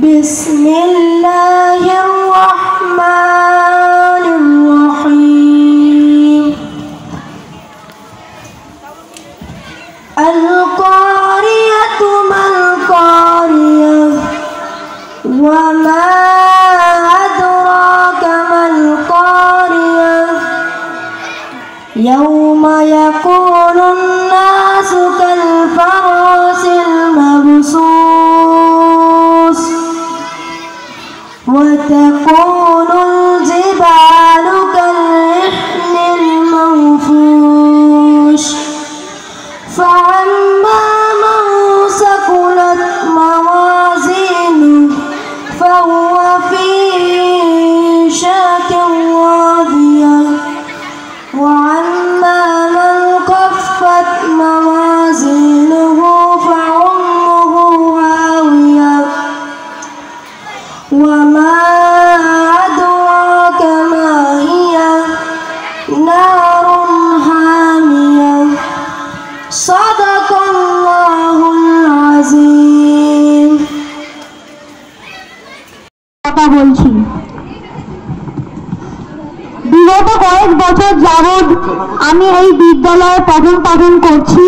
بسم الله الرحمن الرحيم القارية ما القارية وما أدراك ما القارية يوم يكون الناس كالفراش المبثوث وتكون الجبال كالعهن المنفوش فأما من ثقلت موازينه فهو في عيشة راضية وأما من خفت موازينه فأمه هاوية وما أدراك ما هي نار حامية صدق الله العظيم বলছি বিগত কয়েক বছর যাবৎ আমি এই বিদ্যালয়ে পঠন পাঠন করছি।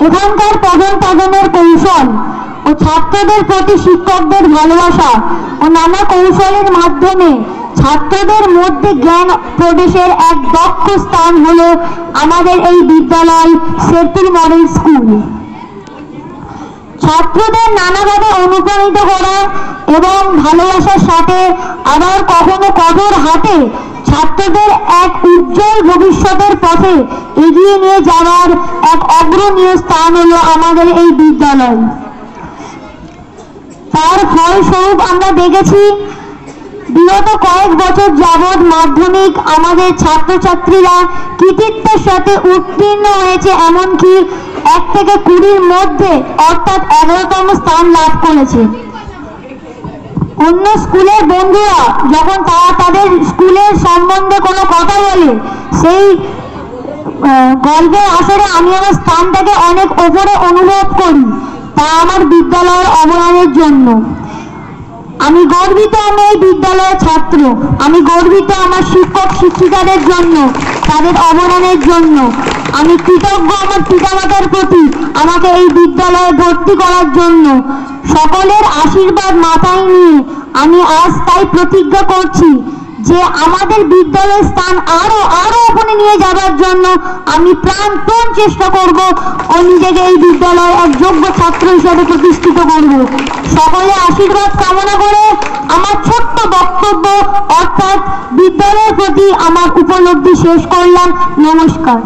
এখানকার পঠন পাঠনের কৌশল ও ছাত্রদের প্রতি শিক্ষকদের ভালোবাসা ও নানা কৌশলের মাধ্যমে ছাত্রদের মধ্যে জ্ঞান প্রবেশের এক দক্ষ স্থান হলো আমাদের এই বিদ্যালয় শেরপুর মডেল স্কুল। ছাত্রদের নানাভাবে অনুপ্রাণিত করা এবং ভালোবাসার সাথে আবার কখনো কঠোর হাতে ছাত্রদের এক উজ্জ্বল ভবিষ্যতের পথে এগিয়ে নিয়ে যাওয়ার এক অগ্রণীয় স্থান হলো আমাদের এই বিদ্যালয়। তার ফলস্বরূপ আমরা দেখেছি বিগত কয়েক বছর যাবৎ মাধ্যমিক আমাদের ছাত্রছাত্রীরা কৃতিত্বের সাথে উত্তীর্ণ হয়েছে, এমনকি 1 থেকে 20-র মধ্যে অর্থাৎ 11তম স্থান লাভ করেছে। অন্য স্কুলের বন্ধুরা যখন তারা তাদের স্কুলের সম্বন্ধে কোনো কথা বলে, সেই গল্পের আসরে আমি আমার স্থানটাকে অনেক ওপরে অনুভব করি, তা আমার বিদ্যালয়ের অবদানের জন্য। আমি গর্বিত আমি এই বিদ্যালয়ের ছাত্র, আমি গর্বিত আমার শিক্ষক শিক্ষিকাদের জন্য, তাদের অবদানের জন্য। আমি কৃতজ্ঞ আমার পিতামাতার প্রতি আমাকে এই বিদ্যালয়ে ভর্তি করার জন্য। সকলের আশীর্বাদ মাথায় নিয়ে আমি আজ তাই প্রতিজ্ঞা করছি যে আমাদের বিদ্যালয়ের স্থান আরো ওপরে নিয়ে যাবার জন্য আমি প্রাণপণ চেষ্টা করব ও নিজেকে এই বিদ্যালয়ে এক যোগ্য ছাত্র হিসেবে প্রতিষ্ঠিত করব। সকলের আশীর্বাদ কামনা করে আমার ছোট্ট বক্তব্য অর্থাৎ বিদ্যালয়ের প্রতি আমার উপলব্ধি শেষ করলাম। নমস্কার।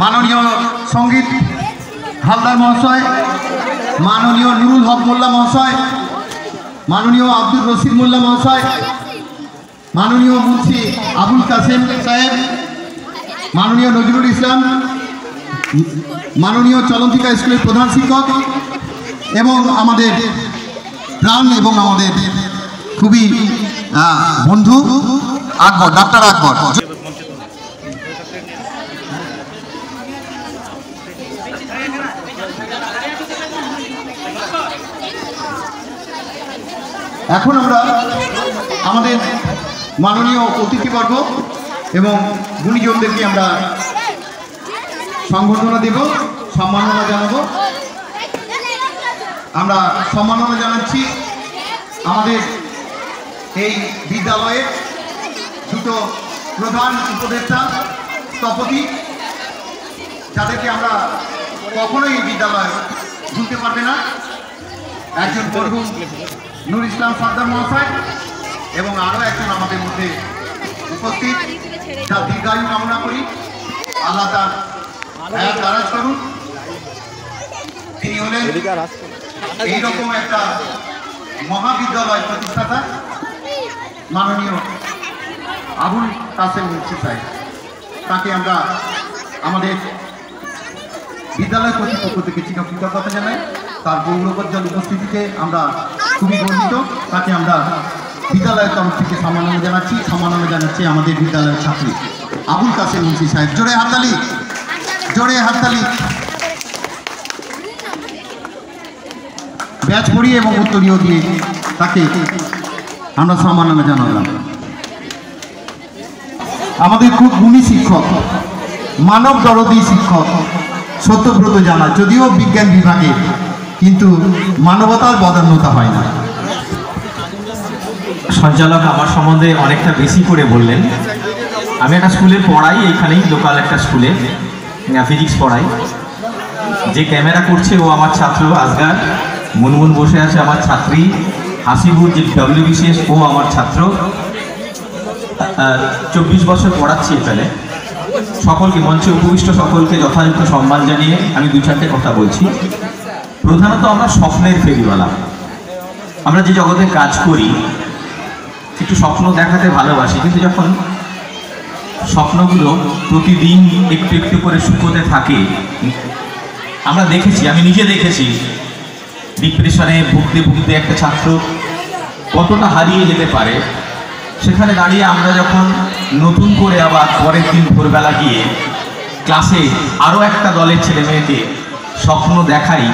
মাননীয় সঙ্গীত হালদার মহাশয়, মাননীয় নুরুল হক মোল্লা মহাশয়, মাননীয় আব্দুর রশিদ মোল্লা মহাশয়, মাননীয় মুন্সি আবুল কাসেম সাহেব, মাননীয় নজরুল ইসলাম, মাননীয় চলন্তিকা স্কুলের প্রধান শিক্ষক এবং আমাদের প্রাণ এবং আমাদের খুবই বন্ধু আকবর, ডাক্তার আকবর। এখন আমরা আমাদের মাননীয় অতিথিবর্গ এবং গুণীজনদেরকে আমরা সংবর্ধনা দেব, সম্মাননা জানাবো। আমরা সম্মাননা জানাচ্ছি আমাদের এই বিদ্যালয়ের দুটো প্রধান উপদেষ্টা স্থপতি, যাদেরকে আমরা কখনোই এই বিদ্যালয় ভুলতে পারবে না। একজন মরহুম নূর ইসলাম সর্দার মহাশয় এবং আরও একজন আমাদের মধ্যে উপস্থিত, তার দীর্ঘায়ু কামনা করি, আল্লাহ তার হায়াত দারাজ করুন। তিনি হলেন এইরকম একটা মহাবিদ্যালয় প্রতিষ্ঠাতা মাননীয় আবুল কাসেম মুন্সি সাহেব। তাকে আমরা আমাদের বিদ্যালয় কর্তৃপক্ষ থেকে কৃতজ্ঞতা জানাই। তার গৌরবোজ্জ্বল উপস্থিতিতে আমরা খুবই গর্বিত। তাকে আমরা বিদ্যালয়ের তরফ থেকে সম্মাননা জানাচ্ছি আমাদের বিদ্যালয়ের ছাত্রী আবুল কাসেম মুন্সি সাহেব। জোরে হাততালি, জোরে হাততালি। ব্যাচ পড়িয়ে এবং উত্তরীয় দিয়ে তাকে আমরা সম্মাননা জানালাম। আমাদের খুব গুণী শিক্ষক, মানব দরদী শিক্ষক সত্যব্রত জানা, যদিও বিজ্ঞান বিভাগে, কিন্তু মানবতার বদান্যতা হয় না। সঞ্চালক আমার সম্বন্ধে অনেকটা বেশি করে বললেন। আমি একটা স্কুলে পড়াই, এইখানেই লোকাল একটা স্কুলে ফিজিক্স পড়াই। যে ক্যামেরা করছে ও আমার ছাত্র আজগার, মুনমুন বসে আছে আমার ছাত্রী, হাসিবুর যে WBCS ও আমার ছাত্র। 24 বছর পড়াচ্ছি এখানে। সকলকে, মঞ্চে উপবিষ্ট সকলকে যথাযথ সম্মান জানিয়ে আমি 2-4টে কথা বলছি। প্রধানত আমরা স্বপ্নের ফেরিওয়ালা। আমরা যে জগতে কাজ করি একটু স্বপ্ন দেখাতে ভালোবাসি, কিন্তু যখন স্বপ্নগুলো প্রতিদিন একটু একটু করে শুকোতে থাকে, আমরা দেখেছি, আমি নিজে দেখেছি, ডিপ্রেশনে ভুগতে ভুগতে একটা ছাত্র কতটা হারিয়ে যেতে পারে। সেখানে দাঁড়িয়ে আমরা যখন নতুন করে আবার পরের দিন ভোরবেলা গিয়ে ক্লাসে আরও একটা দলের ছেলে মেয়েকে স্বপ্ন দেখাই,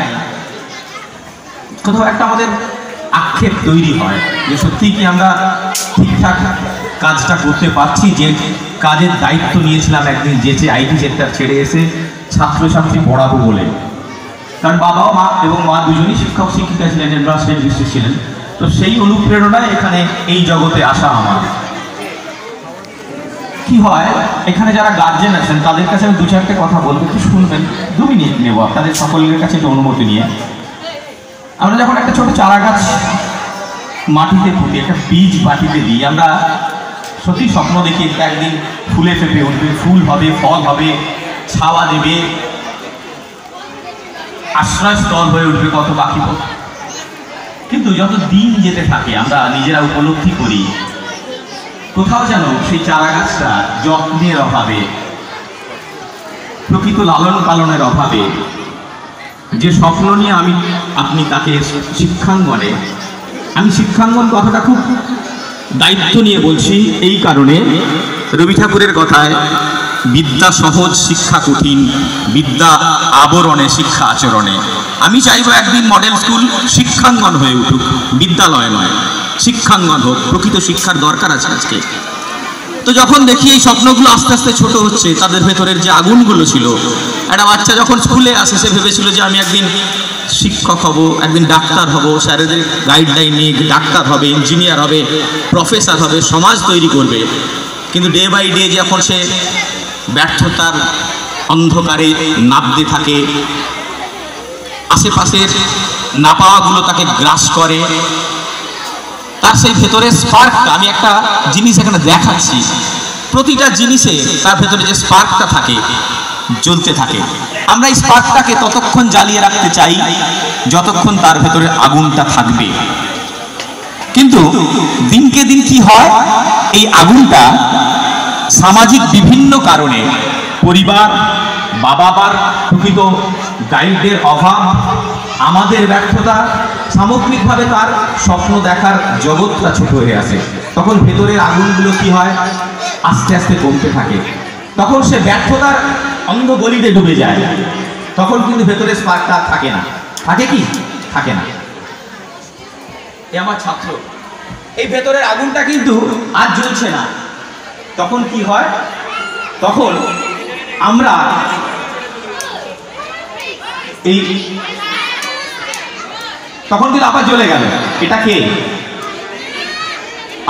কোথাও একটা আমাদের আক্ষেপ তৈরি হয় যে সত্যি কি আমরা ঠিকঠাক কাজটা করতে পারছি, যে কাজের দায়িত্ব নিয়েছিলাম একদিন যেচে আইটি সেক্টর ছেড়ে এসে ছাত্রছাত্রী পড়াবো বলে। কারণ বাবা মা এবং মা দুজনই শিক্ষক শিক্ষিকা ছিলেন, ইউনিভার্সিটি ডিস্ট্রিক্ট ছিলেন। তো সেই অনুপ্রেরণায় এখানে এই জগতে আসা আমার। কি হয়, এখানে যারা গার্জেন আছেন তাদের কাছে আমি 2-4টে কথা বলবো, একটু শুনবেন, 2 মিনিট নেব আপনাদের সকলের কাছে একটু অনুমতি নিয়ে। আমরা যখন একটা ছোট চারা গাছ মাটিতে পুঁতি, একটা বীজ মাটিতে দিই, আমরা সত্যি স্বপ্ন দেখি একদিন ফুলে ফেপে উঠবে, ফুল হবে, ফল হবে, ছাওয়া দেবে, আশ্রয়স্থল হয়ে উঠবে কত বাকি। কিন্তু যত দিন যেতে থাকে আমরা নিজেরা উপলব্ধি করি কোথাও যেন সেই চারা গাছটা যত্নের অভাবে, প্রকৃত লালন পালনের অভাবে, যে স্বপ্ন নিয়ে আপনি তাকে শিক্ষাঙ্গনে, আমি শিক্ষাঙ্গন কথাটা খুব দায়িত্ব নিয়ে বলছি এই কারণে, রবি ঠাকুরের কথায় বিদ্যা সহজ শিক্ষা কঠিন, বিদ্যা আবরণে শিক্ষা আচরণে। আমি চাইবো একদিন মডেল স্কুল শিক্ষাঙ্গন হয়ে উঠুক, বিদ্যালয় নয়, শিক্ষাঙ্গন হোক। প্রকৃত শিক্ষার দরকার আছে আজকে। তো যখন দেখি এই স্বপ্নগুলো আস্তে আস্তে ছোট হচ্ছে, তাদের ভেতরের যে আগুনগুলো ছিল, একটা বাচ্চা যখন স্কুলে আসে সে ভেবেছিল যে আমি একদিন শিক্ষক হব, একদিন ডাক্তার হব, স্যারেদের গাইডলাইন নিয়ে ডাক্তার হবে, ইঞ্জিনিয়ার হবে, প্রফেসর হবে, সমাজ তৈরি করবে। কিন্তু ডে বাই ডে যখন সে ব্যর্থতার অন্ধকারে নাবতে থাকে, আশেপাশের না পাওয়াগুলো তাকে গ্রাস করে, তার সেই ভেতরে স্পার্কটা, আমি একটা জিনিস এখানে দেখাচ্ছি, প্রতিটা জিনিসে তার ভেতরে যে স্পার্কটা থাকে জ্বলতে থাকে। আমরা এই স্পার্কটাকে ততক্ষণ জ্বালিয়ে রাখতে চাই যতক্ষণ তার ভেতরে আগুনটা থাকবে। কিন্তু দিনকে দিন কি হয়, এই আগুনটা সামাজিক বিভিন্ন কারণে, পরিবার, বাবার প্রকৃত গাইডের অভাব, আমাদের ব্যর্থতা, সামগ্রিকভাবে তার স্বপ্ন দেখার জগৎটা ছোট হয়ে আসে। তখন ভেতরের আগুনগুলো কি হয়, আস্তে আস্তে কমতে থাকে। তখন সে ব্যর্থতার অন্ধ গলিতে ডুবে যায়। তখন কিন্তু ভেতরে স্পার্কটা থাকে না। থাকে কি? থাকে না। এ আমার ছাত্র, এই ভেতরের আগুনটা কিন্তু আর জ্বলছে না। তখন কি হয়, তখন আমরা এই তখন কিন্তু আবার জ্বলে গেল। এটা কে?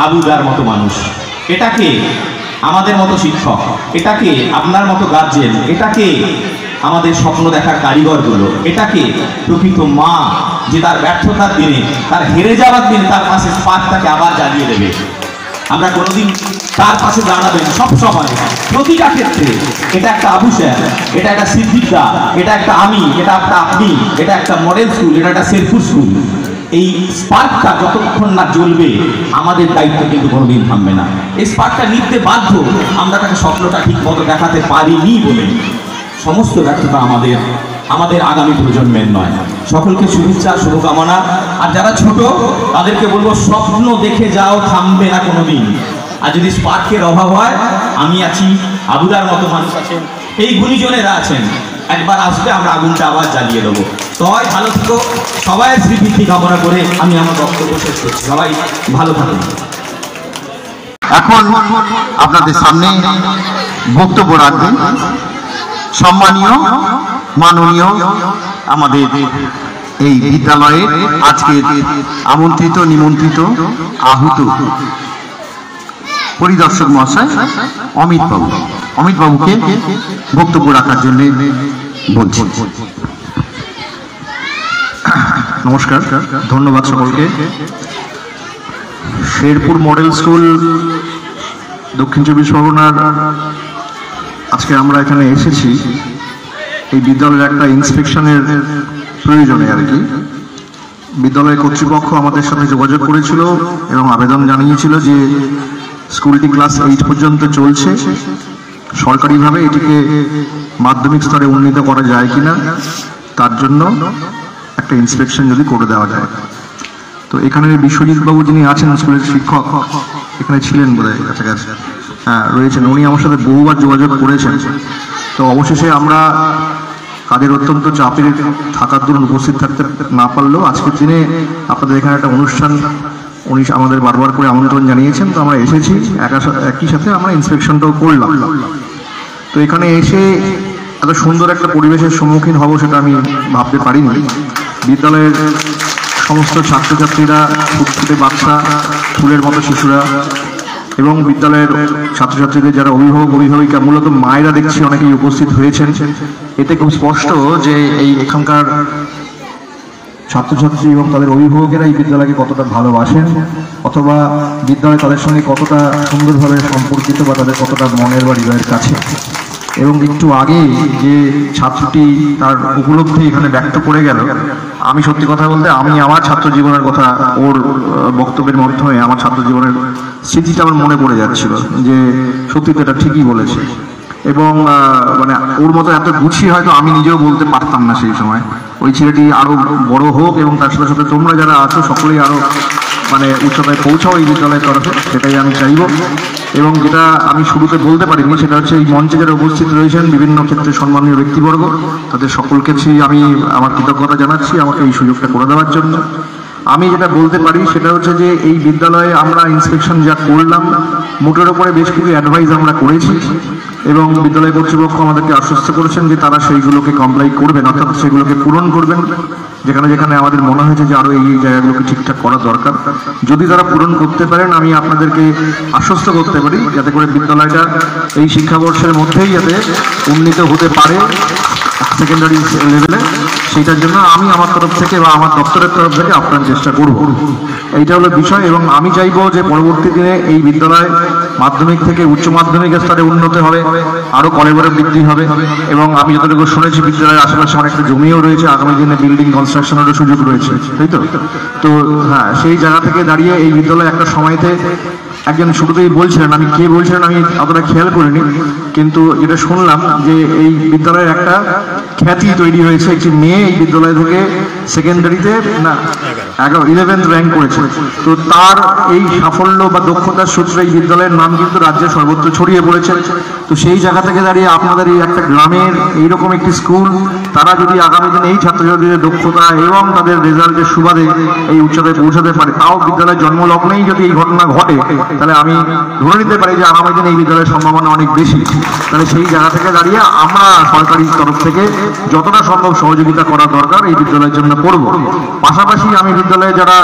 আবুদার মতো মানুষ। এটা কে? আমাদের মতো শিক্ষক। এটা কে? আপনার মতো গার্জেন। এটা কে? আমাদের স্বপ্ন দেখার কারিগরগুলো। এটা কে? প্রকৃত মা, যে তার ব্যর্থতার দিনে, তার হেরে যাওয়ার দিনে তার পাশে স্পার্কটাকে আবার জ্বালিয়ে দেবে। আমরা কোনোদিন তার পাশে দাঁড়াবেন সব সময়, প্রতিটা ক্ষেত্রে। এটা একটা আবু স্যার, এটা একটা সিদ্দিকদা, এটা একটা আমি, এটা একটা আপনি, এটা একটা মডেল স্কুল, এটা একটা শেরপুর স্কুল। এই স্পার্কটা যতক্ষণ না জ্বলবে আমাদের দায়িত্ব কিন্তু কোনোদিন থামবে না। এই স্পার্কটা নিতে বাধ্য, আমরা তাকে স্বপ্নটা ঠিক মতো দেখাতে পারিনি বলে। সমস্ত ব্যর্থতা আমাদের আগামী প্রজন্মের নয়। সকলকে শুভেচ্ছা, শুভকামনা। আর যারা ছোট তাদেরকে বলবো, স্বপ্ন দেখে যাও, থামবে না কোনোদিন। আর যদি স্পার্কের অভাব হয়, আমি আছি, আবুদার মতো মানুষ আছেন, এই গুণীজনেরা আছেন, একবার আসবে, আমরা আগুনটা আবার জ্বালিয়ে দেবো। সবাই ভালো থেকো, সবাই শ্রীবৃদ্ধি কামনা করে আমি আমার বক্তব্য শেষ করছি। সবাই ভালো থাকুন। এখন আপনাদের সামনে বক্তব্য রাখবেন সম্মানীয় মাননীয় আমাদের এই বিদ্যালয়ের আজকে আমন্ত্রিত, নিমন্ত্রিত, আহুত পরিদর্শক মহাশয় অমিত বাবু। অমিত বাবুকে বক্তব্য রাখার জন্য বলছি। নমস্কার, ধন্যবাদ সকলকে। শেরপুর মডেল স্কুল, দক্ষিণ চব্বিশ পরগনার আজকে আমরা এখানে এসেছি এই বিদ্যালয়ের একটা ইন্সপেকশনের প্রয়োজনে আর কি। বিদ্যালয় কর্তৃপক্ষ আমাদের সাথে যোগাযোগ করেছিল এবং আবেদন জানিয়েছিল যে স্কুলটি ক্লাস 8 পর্যন্ত চলছে, সরকারিভাবে এটিকে মাধ্যমিক স্তরে উন্নীত করা যায় কিনা, তার জন্য একটা ইন্সপেকশন যদি করে দেওয়া যায়। তো এখানে বিশ্বজিৎ বাবু যিনি আছেন স্কুলের শিক্ষক, এখানে ছিলেন বোধহয় কাছাকাছি, হ্যাঁ রয়েছেন, উনি আমার সাথে বহুবার যোগাযোগ করেছেন। তো অবশেষে আমরা কাজের অত্যন্ত চাপের থাকার দরুন উপস্থিত থাকতে না পারলেও আজকের দিনে আপনাদের এখানে একটা অনুষ্ঠান উনি আমাদের বারবার করে আমন্ত্রণ জানিয়েছেন, তো আমরা এসেছি, একই সাথে আমরা ইন্সপেকশনটাও করলাম। তো এখানে এসে এত সুন্দর একটা পরিবেশের সম্মুখীন হব সেটা আমি ভাবতে পারিনি। বিদ্যালয়ের সমস্ত ছাত্রছাত্রীরা, ফুটফুটে বাচ্চা, ফুলের মতো শিশুরা এবং বিদ্যালয়ের ছাত্রছাত্রীদের যারা অভিভাবিকা, মূলত মায়েরা দেখছি অনেকেই উপস্থিত হয়েছেন। এতে খুব স্পষ্ট যে এখানকার ছাত্রছাত্রী এবং তাদের অভিভাবকেরা এই বিদ্যালয়কে কতটা ভালোবাসেন, অথবা বিদ্যালয় তাদের সঙ্গে কতটা সুন্দরভাবে সম্পর্কিত বা তাদের কতটা মনের বা হৃদয়ের কাছে। এবং একটু আগে যে ছাত্রটি তার উপলব্ধি এখানে ব্যক্ত করে গেল, আমি সত্যি কথা বলতে আমি আমার ছাত্র জীবনের কথা, ওর বক্তব্যের মাধ্যমে আমার ছাত্র জীবনের স্মৃতিটা আমার মনে পড়ে যাচ্ছিল যে সত্যি তো এটা ঠিকই বলেছে। এবং মানে ওর মতো এত গুছিয়ে হয়তো আমি নিজেও বলতে পারতাম না সেই সময়। ওই ছেলেটি আরো বড় হোক এবং তার সাথে সাথে তোমরা যারা আছো সকলেই আরো মানে উচ্চতায় পৌঁছাও এই বিদ্যালয়ের তরফে, সেটাই আমি চাইব। এবং যেটা আমি শুরুতে বলতে পারিনি সেটা হচ্ছে এই মঞ্চে যারা উপস্থিত রয়েছেন বিভিন্ন ক্ষেত্রে সম্মানীয় ব্যক্তিবর্গ, তাদের সকলকে আমি আমার কৃতজ্ঞতা জানাচ্ছি আমাকে এই সুযোগটা করে দেওয়ার জন্য। আমি যেটা বলতে পারি সেটা হচ্ছে যে এই বিদ্যালয়ে আমরা ইন্সপেকশন যা করলাম, মোটের ওপরে বেশ কিছু অ্যাডভাইস আমরা করেছি এবং বিদ্যালয় কর্তৃপক্ষ আমাদেরকে আশ্বস্ত করেছেন যে তারা সেইগুলোকে কমপ্লাই করবেন, অর্থাৎ সেগুলোকে পূরণ করবেন। যেখানে যেখানে আমাদের মনে হয়েছে যে আরও এই জায়গাগুলোকে ঠিকঠাক করা দরকার, যদি তারা পূরণ করতে পারেন আমি আপনাদেরকে আশ্বস্ত করতে পারি যাতে করে বিদ্যালয়টা এই শিক্ষাবর্ষের মধ্যেই যাতে উন্নীত হতে পারে সেকেন্ডারি লেভেলে, সেইটার জন্য আমি আমার তরফ থেকে বা আমার দপ্তরের তরফ থেকে আপ্রাণ চেষ্টা করব। এইটা হলো বিষয়। এবং আমি চাইবো যে পরবর্তী দিনে এই বিদ্যালয় মাধ্যমিক থেকে উচ্চ মাধ্যমিক স্তরে উন্নত হবে, আরো কলেবরে বৃদ্ধি হবে। এবং আমি যতটুকু শুনেছি বিদ্যালয়ের আশেপাশে অনেকটা জমিও রয়েছে, আগামী দিনে বিল্ডিং কনস্ট্রাকশনেরও সুযোগ রয়েছে, তাই তো? তো হ্যাঁ, সেই জায়গা থেকে দাঁড়িয়ে এই বিদ্যালয় একটা সময়তে একজন শুরুতেই বলছিলেন, আমি কে বলছিলেন আমি অতটা খেয়াল করিনি, কিন্তু যেটা শুনলাম যে এই বিদ্যালয়ের একটা খ্যাতি তৈরি হয়েছে। একটি মেয়ে এই বিদ্যালয় থেকে সেকেন্ডারিতে 11th র্যাঙ্ক করেছে। তো তার এই সাফল্য বা দক্ষতার সূত্রে এই বিদ্যালয়ের নাম কিন্তু রাজ্যের সর্বত্র ছড়িয়ে পড়েছে। তো সেই জায়গা থেকে দাঁড়িয়ে আপনাদের এই একটা গ্রামের এইরকম একটি স্কুল, তারা যদি আগামী দিনে এই ছাত্রছাত্রীদের দক্ষতা এবং তাদের রেজাল্টের সুবাদে এই উচ্চতায় পৌঁছাতে পারে, তাও বিদ্যালয়ের জন্মলগ্নেই যদি এই ঘটনা ঘটে, তাহলে আমি ধরে নিতে পারি যে আগামী দিনে এই বিদ্যালয়ের সম্ভাবনা অনেক বেশি। তাহলে সেই জায়গা থেকে দাঁড়িয়ে আমরা সরকারি তরফ থেকে যতটা সম্ভব সহযোগিতা করা দরকার এই বিদ্যালয়ের জন্য করব। পাশাপাশি আমি বিদ্যালয়ে যারা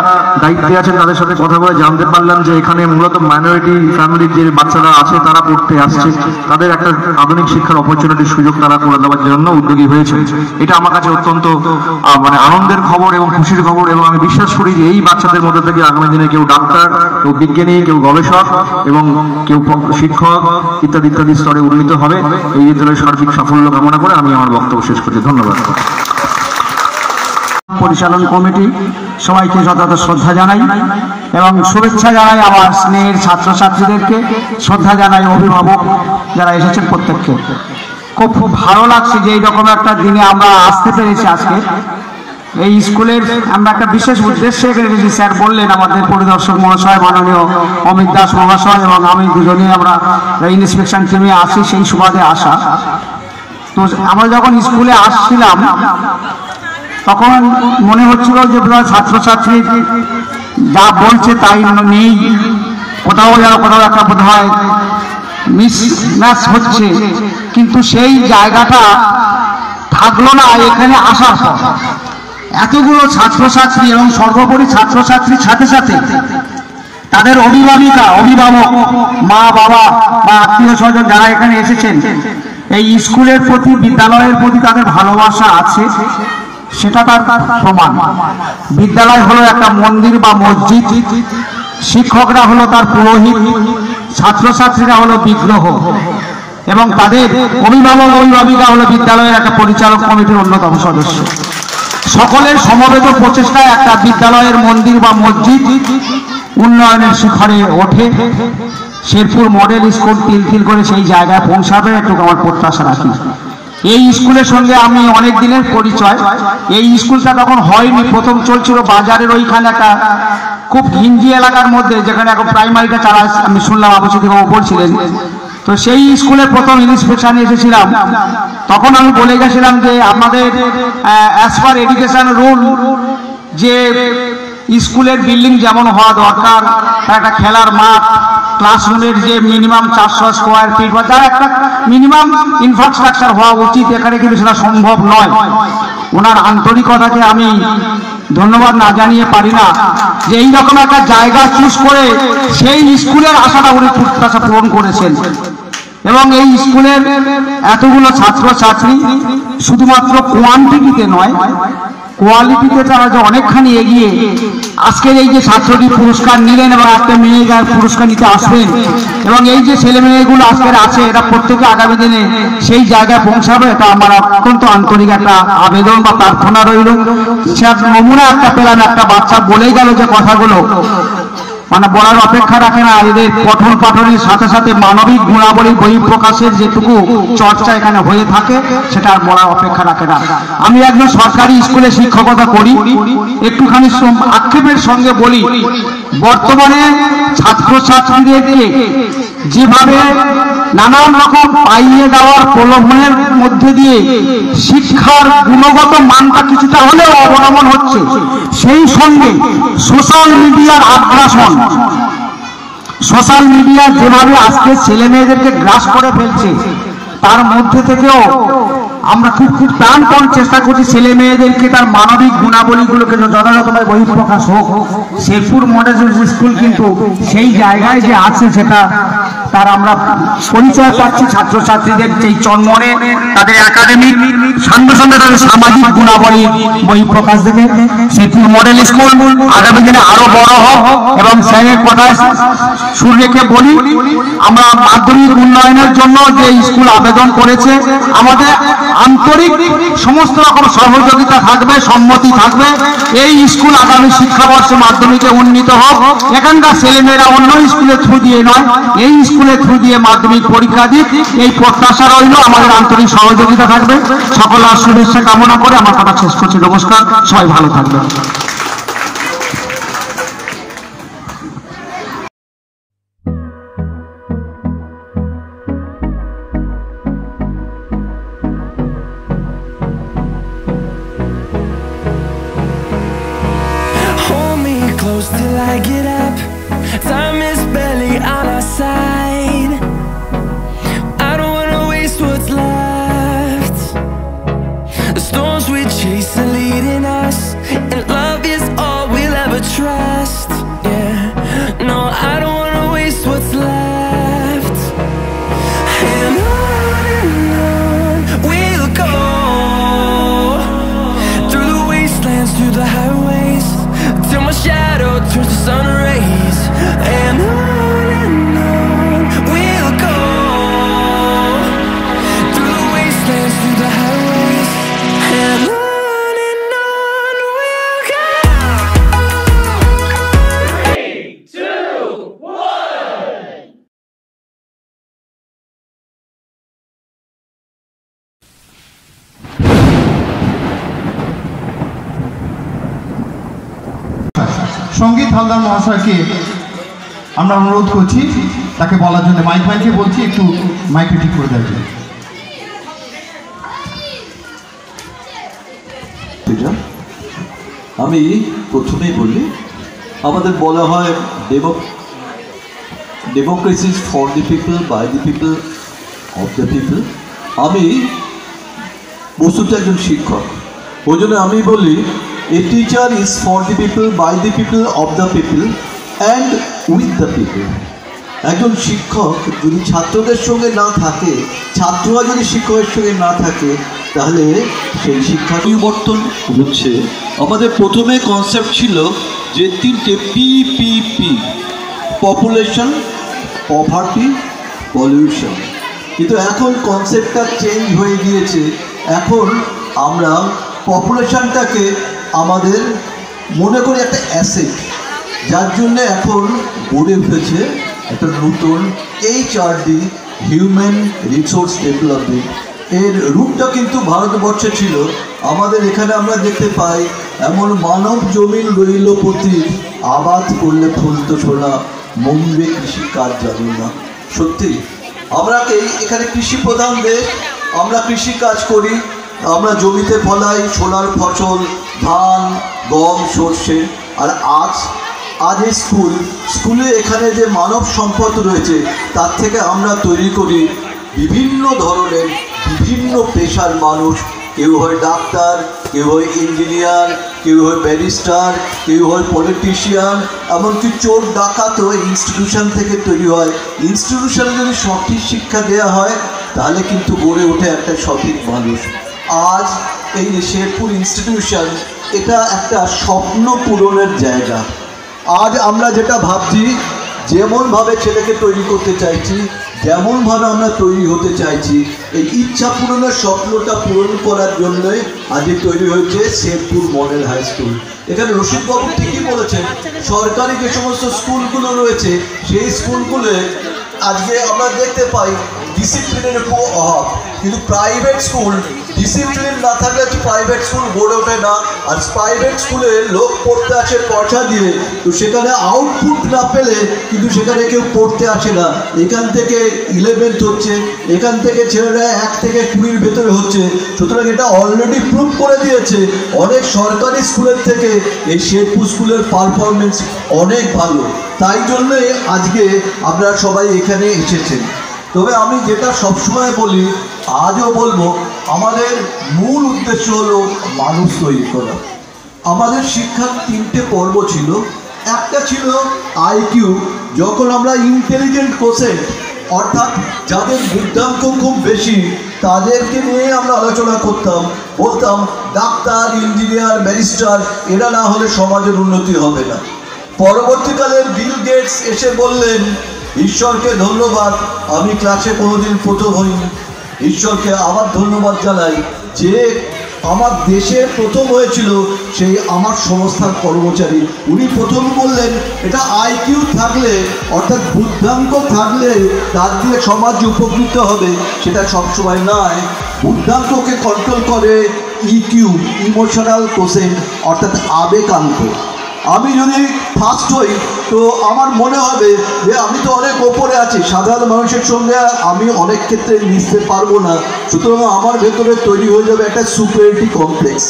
দায়িত্বে আছেন তাদের সাথে কথা বলে জানতে পারলাম যে এখানে মূলত মাইনরিটি ফ্যামিলির যে বাচ্চারা আছে তারা পড়তে আসছে, তাদের একটা আধুনিক শিক্ষার অপরচুনিটির সুযোগ তারা করে দেওয়ার জন্য উদ্যোগী হয়েছে। এটা আমার কাছে অত্যন্ত আনন্দের খবর এবং খুশির খবর। এবং আমি বিশ্বাস করি যে এই বাচ্চাদের মধ্যে থেকে আগামী দিনে কেউ ডাক্তার, কেউ বিজ্ঞানী, কেউ গবেষক এবং কেউ শিক্ষক ইত্যাদি ইত্যাদি স্তরে উন্নীত হবে। এই বিদ্যালয়ের সার্বিক সাফল্য কামনা করে আমি আমার বক্তব্য শেষ করছি। ধন্যবাদ। পরিচালন কমিটি সবাইকে যথাযথ শ্রদ্ধা জানাই এবং শুভেচ্ছা জানাই আমার স্নেহের ছাত্রছাত্রীদেরকে, শ্রদ্ধা জানাই অভিভাবক যারা এসেছেন প্রত্যেককে। খুব ভালো লাগছে যে এইরকম একটা দিনে আমরা আসতে পেরেছি। আজকে এই স্কুলের আমরা একটা বিশেষ উদ্দেশ্যে এসেছি। স্যার বললেন আমাদের পরিদর্শক মহাশয় মাননীয় অমিত দাস মহাশয় এবং আমি দুজনেই আমরা ইন্সপেকশন টিমে আসি, সেই সুবাদে আসা। তো আমরা যখন স্কুলে আসছিলাম তখন মনে হচ্ছিল যে ছাত্রছাত্রী যা বলছে তাই নেই, কোথাও একটা বোধ হয় মিসম্যাচ হচ্ছে, কিন্তু সেই জায়গাটা থাকলো না এখানে আসার পর। এতগুলো ছাত্রছাত্রী এবং সর্বোপরি ছাত্রছাত্রীর সাথে সাথে তাদের অভিভাবক, মা বাবা বা আত্মীয় স্বজন যারা এখানে এসেছেন, এই স্কুলের প্রতি, বিদ্যালয়ের প্রতি তাদের ভালোবাসা আছে, সেটা তার প্রমাণ। বিদ্যালয় হলো একটা মন্দির বা মসজিদ, শিক্ষকরা হলো তার পুরোহিত, ছাত্রছাত্রীরা হলো বিগ্রহ এবং তাদের অভিভাবিকা হলো বিদ্যালয়ের একটা পরিচালক কমিটির অন্যতম সদস্য। সকলের সমবেত প্রচেষ্টায় একটা বিদ্যালয়ের মন্দির বা মসজিদ উন্নয়নের শিখরে ওঠে। শেরপুর মডেল স্কুল তিল করে সেই জায়গায় পৌঁছাবে, একটু আমার প্রত্যাশা রাখি। এই স্কুলের সঙ্গে আমি অনেক দিনের পরিচয়। এই স্কুলটা তখন হয়নি, প্রথম চলছিল বাজারের ওইখানে একটা খুব ঘিঞ্জি এলাকার মধ্যে, যেখানে এখন প্রাইমারিটা চালা, আমি শুনলাম আবশ্যক বাবু বলছিলেন। তো সেই স্কুলে প্রথম ইন্সপেকশনে এসেছিলাম, তখন আমি বলে গেছিলাম যে আমাদের অ্যাজ পার এডুকেশন রুল যে স্কুলের বিল্ডিং যেমন হওয়া দরকার, একটা খেলার মাঠ, ক্লাসরুমের যে মিনিমাম 400 স্কোয়ার ফিট বা তার একটা মিনিমাম ইনফ্রাস্ট্রাকচার হওয়া উচিত, এখানে কিন্তু সেটা সম্ভব নয়। ওনার আন্তরিকতাকে আমি ধন্যবাদ না জানিয়ে পারি না যে এইরকম একটা জায়গা চুজ করে সেই স্কুলের আশাটা উনি প্রত্যাশা পূরণ করেছেন। এবং এই স্কুলের এতগুলো ছাত্রছাত্রী শুধুমাত্র কোয়ান্টিটিতে নয়, কোয়ালিটিতে তারা যে অনেকখানি এগিয়ে। আজকের এই যে ছাত্রটি পুরস্কার নিলেন এবং একটা মেয়ে পুরস্কার নিতে আসবেন, এবং এই যে ছেলে মেয়েগুলো আজকের আছে, এরা প্রত্যেকে আগামী দিনে সেই জায়গায় পৌঁছাবে, এটা আমার অত্যন্ত আন্তরিক একটা আবেদন বা প্রার্থনা রইল। সে নমুনা একটা পেলাম, একটা বাচ্চা বলেই গেল যে কথাগুলো মানে বলার অপেক্ষা রাখে না। এদের পঠন পাঠনের সাথে সাথে মানবিক গুণাবলী বহিঃপ্রকাশের যেটুকু চর্চা এখানে হয়ে থাকে সেটা আর বলার অপেক্ষা রাখে না। আমি একজন সরকারি স্কুলে শিক্ষকতা করি, একটুখানি আক্ষেপের সঙ্গে বলি, বর্তমানে ছাত্রছাত্রীদেরকে যেভাবে নানান রকম পাইয়ে দেওয়ার প্রলোভনের মধ্যে দিয়ে শিক্ষার গুণগত মানটা কিছুটা হলেও অবনমন হচ্ছে, সেই সঙ্গে সোশ্যাল মিডিয়ার আগ্রাসন, সোশ্যাল মিডিয়া যেভাবে আজকে ছেলে মেয়েদেরকে গ্রাস করে ফেলছে, তার মধ্যে থেকেও আমরা খুব প্রাণপণ চেষ্টা করছি ছেলে মেয়েদেরকে তার মানবিক গুণাবলীগুলোকে যথাযথভাবে বহিঃপ্রকাশ হোক। শেরপুর মডেল স্কুল কিন্তু সেই জায়গায় যে আছে সেটা তার আমরা পরিচয় পাচ্ছি ছাত্রছাত্রীদের যেই চন্মনে তাদের একাডেমিক সঙ্গে সঙ্গে তাদের সামাজিক গুণাবলী বই প্রকাশ দেবে। সেটি মডেল স্কুল আগামী দিনে আরো বড় হোক এবং স্যারের কথায় সুর রেখে বলি, আমরা মাধ্যমিক উন্নয়নের জন্য যে স্কুল আবেদন করেছে আমাদের আন্তরিক সমস্ত রকম সহযোগিতা থাকবে, সম্মতি থাকবে। এই স্কুল আগামী শিক্ষাবর্ষে মাধ্যমিকে উন্নীত হোক। এখানকার ছেলেমেয়েরা অন্য স্কুলের থ্রু দিয়ে নয়, এই স্কুলের থ্রু দিয়ে মাধ্যমিক পরীক্ষা দিক, এই প্রত্যাশা রইল। আমাদের আন্তরিক সহযোগিতা থাকবে। সকলের শুভেচ্ছা কামনা করে আমার কথা শেষ করছি। নমস্কার, সবাই ভালো থাকবেন। Till I get up, time is barely on our side. I don't wanna waste what's left. The storms we chase are leading us, and love is all we'll ever trust. Yeah, no, I don't wanna waste what's left. And on we'll go, through the wastelands, through the highways, till my shadow turns to sun rays. And on we'll go, through the wastelands, through the highways. And on we'll go. 3, 2, 1. সঙ্গীত হালদার মহাশয়কে আমরা অনুরোধ করছি তাকে বলার জন্য। মাইকে বলছি একটু মাইকে ঠিক করে দেওয়ার জন্য। আমি প্রথমেই বলি, আমাদের বলা হয় democracy for the people, by the people, of the people. আমি বস্তুটা একজন শিক্ষক, ওই জন্য আমি বলি a teacher is for the people, by the people, of the people and with the people. একজন শিক্ষক যদি ছাত্রদের সঙ্গে না থাকে, ছাত্ররা যদি শিক্ষকের সঙ্গে না থাকে, তাহলে সেই শিক্ষা পরিবর্তন হচ্ছে। আমাদের প্রথমে কনসেপ্ট ছিল যে 3টে PPP, পপুলেশন, পভার্টি, পলিউশন। কিন্তু এখন কনসেপ্টটা চেঞ্জ হয়ে গিয়েছে। এখন আমরা পপুলেশনটাকে আমাদের মনে করি একটা অ্যাসেট, যার জন্য এখন গড়ে উঠেছে একটা নতুন HRD, হিউম্যান রিসোর্স ডেভেলপমেন্ট। এর রূপটা কিন্তু ভারতবর্ষে ছিল। আমাদের এখানে আমরা দেখতে পাই এমন মানব জমিন রইল প্রতি, আবাদ করলে ফলতো ছোলা, মনবে কৃষি কাজ জানি না। সত্যি আমরা এখানে কৃষি প্রধান দেশ, আমরা কৃষি কাজ করি, আমরা জমিতে ফলাই ছোলার ফসল, ধান, গম, সর্ষে। আর আজ এই স্কুলে এখানে যে মানব সম্পদ রয়েছে তার থেকে আমরা তৈরি করি বিভিন্ন ধরনের বিভিন্ন পেশার মানুষ। কেউ হয় ডাক্তার, কেউ হয় ইঞ্জিনিয়ার, কেউ হয় ব্যারিস্টার, কেউ হয় পলিটিশিয়ান, এমনকি চোর ডাকাতও ইনস্টিটিউশন থেকে তৈরি হয়। ইনস্টিটিউশনে যদি সঠিক শিক্ষা দেওয়া হয় তাহলে কিন্তু গড়ে ওঠে একটা সঠিক মানুষ। আজ এই শেরপুর ইনস্টিটিউশন এটা একটা স্বপ্ন পূরণের জায়গা। আজ আমরা যেটা ভাবছি, যেমনভাবে ছেলেকে তৈরি করতে চাইছি, যেমনভাবে আমরা তৈরি হতে চাইছি, এই ইচ্ছা পূরণের স্বপ্নটা পূরণ করার জন্যই আজকে তৈরি হয়েছে শেরপুর মডেল হাই স্কুল। এখানে রশিদবাবু ঠিকই বলেছেন, সরকারি যে সমস্ত স্কুলগুলো রয়েছে সেই স্কুলগুলো আজকে আমরা দেখতে পাই ডিসিপ্লিনের খুব অভাব। কিন্তু প্রাইভেট স্কুল ডিসিপ্লিন না থাকলে প্রাইভেট স্কুল গড়ে ওঠে না। আর প্রাইভেট স্কুলে লোক পড়তে আসে পয়সা দিয়ে, তো সেখানে আউটপুট না পেলে কিন্তু সেখানে কেউ পড়তে আসে না। এখান থেকে 11th হচ্ছে, এখান থেকে ছেলেরা 1 থেকে 20-র ভেতরে হচ্ছে। সুতরাং এটা অলরেডি প্রুভ করে দিয়েছে অনেক সরকারি স্কুলের থেকে এই শেরপুর স্কুলের পারফরমেন্স অনেক ভালো। তাই জন্যই আজকে আপনারা সবাই এখানে এসেছেন। তবে আমি যেটা সবসময় বলি, আজও বলবো, আমাদের মূল উদ্দেশ্য হলো মানুষ তৈরি করা। আমাদের শিক্ষার 3টে পর্ব ছিল। একটা ছিল IQ, যখন আমরা ইন্টেলিজেন্ট কোশেন্ট অর্থাৎ যাদের বুদ্ধাঙ্ক খুব বেশি তাদেরকে নিয়ে আমরা আলোচনা করতাম, বলতাম ডাক্তার, ইঞ্জিনিয়ার, ব্যারিস্টার এরা না হলে সমাজের উন্নতি হবে না। পরবর্তীকালে বিল গেটস এসে বললেন, ঈশ্বরকে ধন্যবাদ, আমি ক্লাসে কোনোদিন প্রথম হইনি, ঈশ্বরকে আবার ধন্যবাদ জানাই যে আমার দেশে প্রথম হয়েছিল সেই আমার সংস্থার কর্মচারী। উনি প্রথম বললেন এটা আইকিউ থাকলে অর্থাৎ বুদ্ধাঙ্ক থাকলে তার দিয়ে সমাজ উপকৃত হবে, সেটা সবসময় নয়। বুদ্ধাঙ্ককে কন্ট্রোল করে ইকিউ, ইমোশনাল কোশেন্ট অর্থাৎ আবেগাঙ্ক। আমি যদি ফার্স্ট হই তো আমার মনে হবে যে আমি তো অনেক ওপরে আছি, সাধারণ মানুষের সঙ্গে আমি অনেক ক্ষেত্রে মিশতে পারবো না, সুতরাং আমার ভেতরে তৈরি হয়ে যাবে একটা সুপিরিয়রিটি কমপ্লেক্স।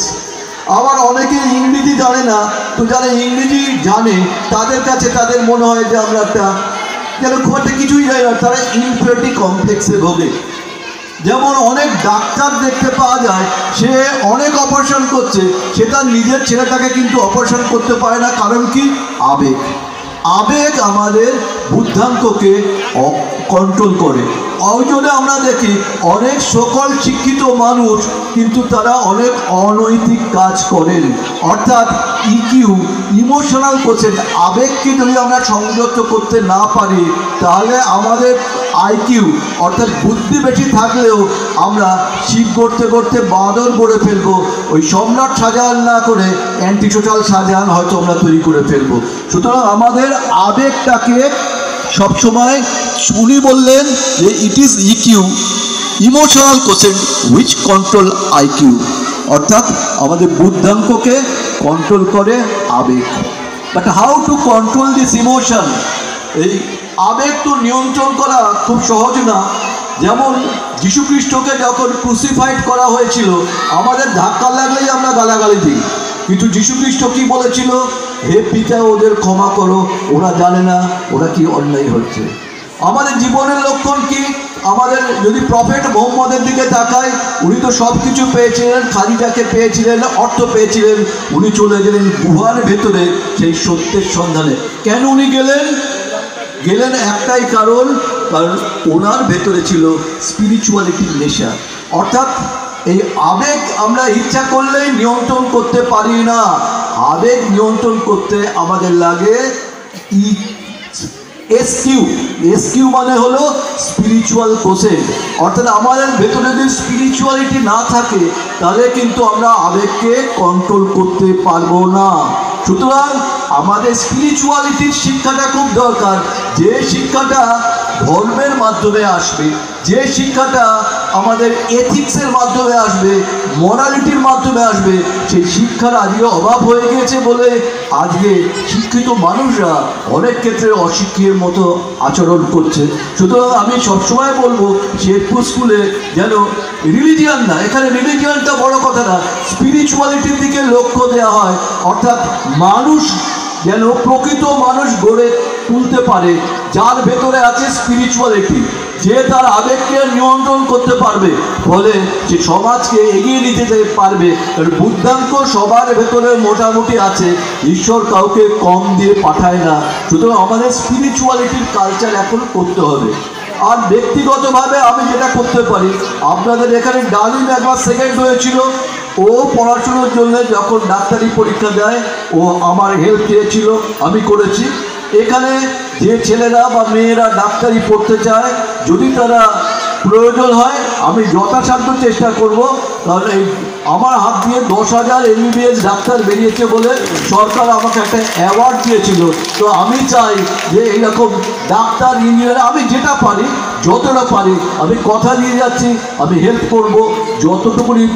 আবার অনেকে ইংরেজি জানে না, তো যারা ইংরেজি জানে তাদের কাছে তাদের মনে হয় যে আমরা একটা যেন খুব একটা কিছুই জানি না, তারা ইনফিরিয়রিটি কমপ্লেক্সে ভোগে। যেমন অনেক ডাক্তার দেখতে পাওয়া যায়, সে অনেক অপারেশন করছে, সে তার নিজের ছেলেটাকে কিন্তু অপারেশন করতে পারে না, কারণ কি? আবেগ। আবেগ আমাদের বুদ্ধাঙ্ককে কন্ট্রোল করে। ওই জন্য আমরা দেখি অনেক সকল শিক্ষিত মানুষ কিন্তু তারা অনেক অনৈতিক কাজ করেন, অর্থাৎ ইকিউ, ইমোশনাল কোশেন্ট, আবেগকে যদি আমরা সংযত করতে না পারি তাহলে আমাদের আইকিউ অর্থাৎ বুদ্ধি বেশি থাকলেও আমরা শিব করতে করতে বাঁদর গড়ে ফেলবো। ওই সম্রাট শাহজাহান না করে অ্যান্টি সোশ্যাল শাহজাহান হয়তো আমরা তৈরি করে ফেলবো। সুতরাং আমাদের আবেগটাকে সবসময়, উনি বললেন যে it is EQ, emotional quotient which control IQ, অর্থাৎ আমাদের বুদ্ধাঙ্ককে কন্ট্রোল করে আবেগ। But how to control this emotion? এই আবেগ তো নিয়ন্ত্রণ করা খুব সহজ না। যেমন যীশুখ্রিস্টকে যখন ক্রুসিফাইড করা হয়েছিল, আমাদের ধাক্কা লাগলেই আমরা গালাগালি দিই, কিন্তু যীশুখ্রিস্ট কি বলেছিল? হে পিতা, ওদের ক্ষমা করো, ওরা জানে না ওরা কি অন্যায় হচ্ছে। আমাদের জীবনের লক্ষণ কি? আমাদের যদি প্রফেট মোহাম্মদের দিকে তাকাই, উনি তো সব কিছু পেয়েছিলেন, খালিটাকে পেয়েছিলেন, অর্থ পেয়েছিলেন, উনি চলে গেলেন গুহার ভেতরে সেই সত্যের সন্ধানে। কেন উনি গেলেন? গেলেন একটাই কারণ, কারণ ওনার ভেতরে ছিল স্পিরিচুয়ালিটির নেশা। অর্থাৎ এই আবেগ আমরা ইচ্ছা করলেই নিয়ন্ত্রণ করতে পারি না, আবেগ নিয়ন্ত্রণ করতে আমাদের লাগে এসকিউ। এসকিউ মানে হলো স্পিরিচুয়াল কোশেন্ট, অর্থাৎ আমাদের ভেতরে যদি স্পিরিচুয়ালিটি না থাকে তাহলে কিন্তু আমরা আবেগকে কন্ট্রোল করতে পারবো না। সুতরাং আমাদের স্পিরিচুয়ালিটির শিক্ষাটা খুব দরকার, যে শিক্ষাটা ধর্মের মাধ্যমে আসবে, যে শিক্ষাটা আমাদের এথিক্সের মাধ্যমে আসবে, মরালিটির মাধ্যমে আসবে, সেই শিক্ষার আজকে অভাব হয়ে গিয়েছে বলে আজকে শিক্ষিত মানুষরা অনেক ক্ষেত্রে অশিক্ষিতের মতো আচরণ করছে। সুতরাং আমি সবসময় বলবো শেরপুর স্কুলে যেন রিলিজিয়ান না, এখানে রিলিজিয়ানটা বড় কথা না, স্পিরিচুয়ালিটির দিকে লক্ষ্য দেওয়া হয়, অর্থাৎ মানুষ যেন প্রকৃত মানুষ গড়ে তুলতে পারে যার ভেতরে আছে স্পিরিচুয়ালিটি, যে তার আবেগকে নিয়ন্ত্রণ করতে পারবে, ফলে সে সমাজকে এগিয়ে নিতে পারবে। বুদ্ধাঙ্ক সবার ভেতরে মোটামুটি আছে, ঈশ্বর কাউকে কম দিয়ে পাঠায় না। সুতরাং আমাদের স্পিরিচুয়ালিটির কালচার এখন করতে হবে। আর ব্যক্তিগতভাবে আমি যেটা করতে পারি, আপনাদের এখানে ডালিম একবার সেকেন্ড হয়েছিল, ও পড়াশোনার জন্য যখন ডাক্তারি পরীক্ষা দেয় ও আমার হেল্প চেয়েছিল, আমি করেছি। এখানে যে ছেলেরা বা মেয়েরা ডাক্তারি পড়তে চায়, যদি তারা প্রয়োজন হয় আমি যথাসাধ্য চেষ্টা করব। তাহলে আমার হাত দিয়ে 10,000 MBBS ডাক্তার বেরিয়েছে বলে সরকার আমাকে একটা অ্যাওয়ার্ড দিয়েছিল। তো আমি চাই যে এইরকম ডাক্তার, ইঞ্জিনিয়ার, আমি যেটা পারি যতটা পারি আমি কথা দিয়ে যাচ্ছি, আমি হেল্প করব যতটুকুনি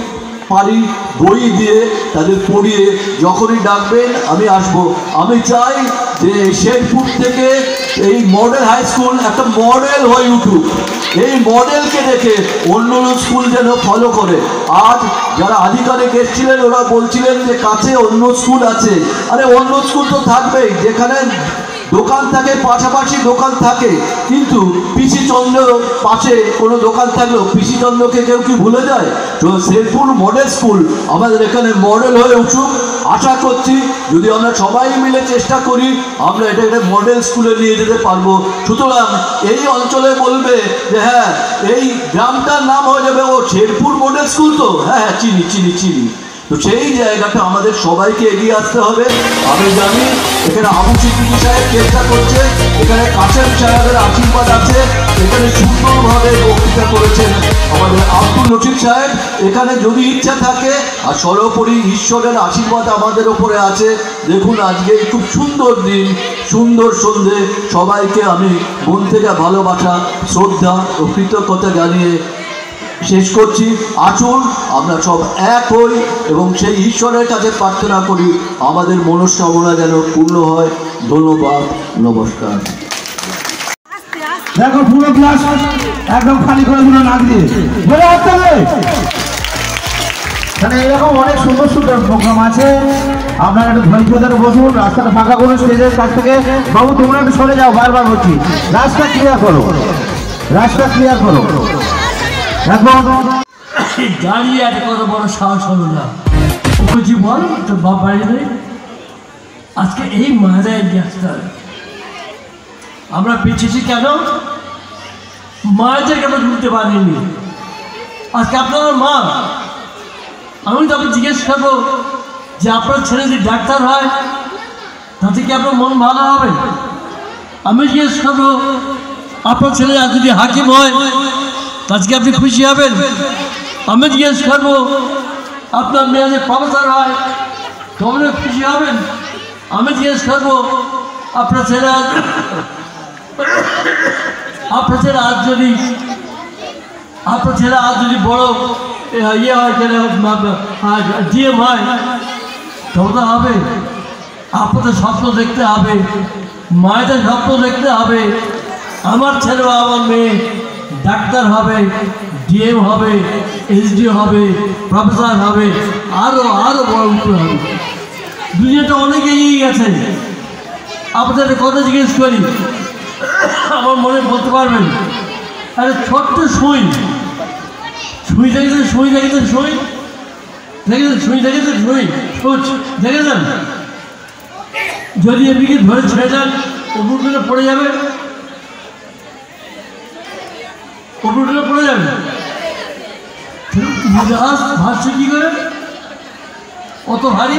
পারি, বই দিয়ে তাদের পড়িয়ে যখনই ডাকবেন আমি আসব। আমি চাই যে শেরপুর থেকে এই মডেল হাই স্কুল একটা মডেল হয়ে উঠুক, এই মডেলকে দেখে অন্য স্কুল যেন ফলো করে। আজ যারা আধিকারিক এসেছিলেন ওরা বলছিলেন যে কাছে অন্য স্কুল আছে, আরে অন্য স্কুল তো থাকবেই, যেখানে দোকান থাকে পাশাপাশি দোকান থাকে, কিন্তু পিসি চন্দ্র পাশে কোনো দোকান থাকলেও পিসি চন্দ্রকে কেউ কি ভুলে যায়? তো শেরপুর মডেল স্কুল আমাদের এখানে মডেল হয়ে উঠুক, আশা করছি যদি আমরা সবাই মিলে চেষ্টা করি আমরা এটা একটা মডেল স্কুলে নিয়ে যেতে পারবো। সুতরাং এই অঞ্চলে বলবে যে হ্যাঁ এই গ্রামটার নাম হয়ে যাবে ও শেরপুর মডেল স্কুল, তো হ্যাঁ চিনি চিনি চিনি। তো সেই জায়গাটা আমাদের সবাইকে এগিয়ে আসতে হবে। আমি জানি এখানে আবু সিদ্দিকী সাহেব চেষ্টা করছে, এখানে কাসেম সাহেবের আশীর্বাদ আছে, এখানে সুন্দরভাবে বক্তৃতা করেছেন আমাদের আব্দুল লতিফ সাহেব। এখানে যদি ইচ্ছা থাকে আর সর্বোপরি ঈশ্বরের আশীর্বাদ আমাদের ওপরে আছে। দেখুন আজকে খুব সুন্দর দিন, সুন্দর সন্ধে, সবাইকে আমি মন থেকে ভালোবাসা, শ্রদ্ধা ও কৃতজ্ঞতা জানিয়ে শেষ করছি। আসুন আমরা সব এক হই এবং সেই ঈশ্বরের কাছে প্রার্থনা করি আমাদের মনস্কামনা যেন পূর্ণ হয়। ধন্যবাদ, নমস্কার। দেখো পুরো ক্লাস একদম খালি করে দিল নাক দিয়ে বলে আসতে হবে। তাহলে এরকম অনেক সুন্দর সুন্দর প্রোগ্রাম আছে, আপনারা একটু ধৈর্য ধরে বসুন, রাস্তাটা ফাঁকা করুন স্টেজের কাছ থেকে। বাবু তোমরা একটু সরে যাও, বারবার বলছি রাস্তা ক্লিয়ার করো, রাস্তা ক্লিয়ার করো। দাঁড়িয়ে একটা কত বড় সাহস হলো না, বলছি বল তোর বাপ বাড়ি নেই। আজকে এই মায়েরাই গ্যাসটার আমরা পেয়েছি কেন? মায়েদের কেন ঢুকতে পারিনি। আজকে আপনারা মা, আমি তো আপনি জিজ্ঞেস করবো যে আপনার ছেলে যদি ডাক্তার হয় তাতে কি আপনার মন ভালো হবে? আমি জিজ্ঞেস করবো আপনার ছেলে যদি হাকিম হয় আজকে আপনি খুশি হবেন? আমি জিজ্ঞেস করবো আপনার মেয়ে যদি প্রফেসর হয় তোমরা খুশি হবেন? আমি জিজ্ঞেস করবো আপনার ছেলে আজ যদি বড় ইয়ে হয় ডিএম হয় তোমরা হবে? আপনাদের স্বপ্ন দেখতে হবে, মায়েদের স্বপ্ন দেখতে হবে। আমার ছেলে বা আমার মেয়ে ডাক্তার হবে, ডিএম হবে, এসডিও হবে, প্রফেসর হবে, আরও বড় উপরে হবে। দুনিয়াটা অনেক এগিয়ে গেছে। আপনাদের কথা জিজ্ঞেস করি, আমার মনে বলতে পারবেন আরে ছোট্ট সুই দেখেছেন যদি এদিকে ধরে ছেড়ে যান উপরগুলো পড়ে যাবে, উপরগুলো পড়ে যাবে। জাহাজ ভাসছে কি করে? অত ভারী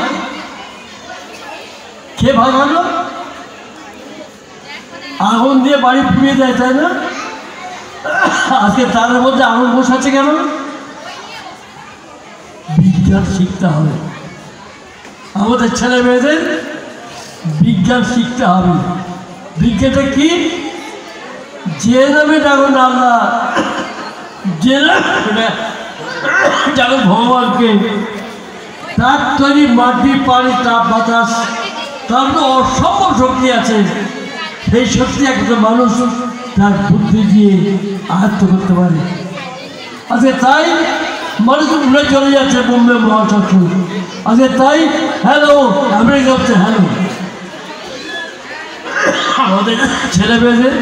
কে ভালো আগুন দিয়ে বাড়ি পুড়িয়ে দেয়, তাই না? আজকে তার মধ্যে আগুন বসাচ্ছে কেন? বিজ্ঞান শিখতে হবে, আমাদের ছেলে মেয়েদের বিজ্ঞান শিখতে হবে। বিজ্ঞানটা কি? যে নামে ডাকুন আল্লাহ, যে নামে ডাকুন ভগবানকে, তার তৈরি মাটি, পানি, তাপ, বাতাস, তার তো অসম্ভব শক্তি আছে। সেই শক্তি একটা মানুষ তার বুদ্ধি দিয়ে আয়ত্ত করতে পারে। আজকে তাই মানুষ উড়ে চলে যাচ্ছে বোম্বে মহাশক্তি। আজকে তাই হ্যালো আমেরিকা হচ্ছে হ্যালো। আমাদের ছেলে মেয়েদের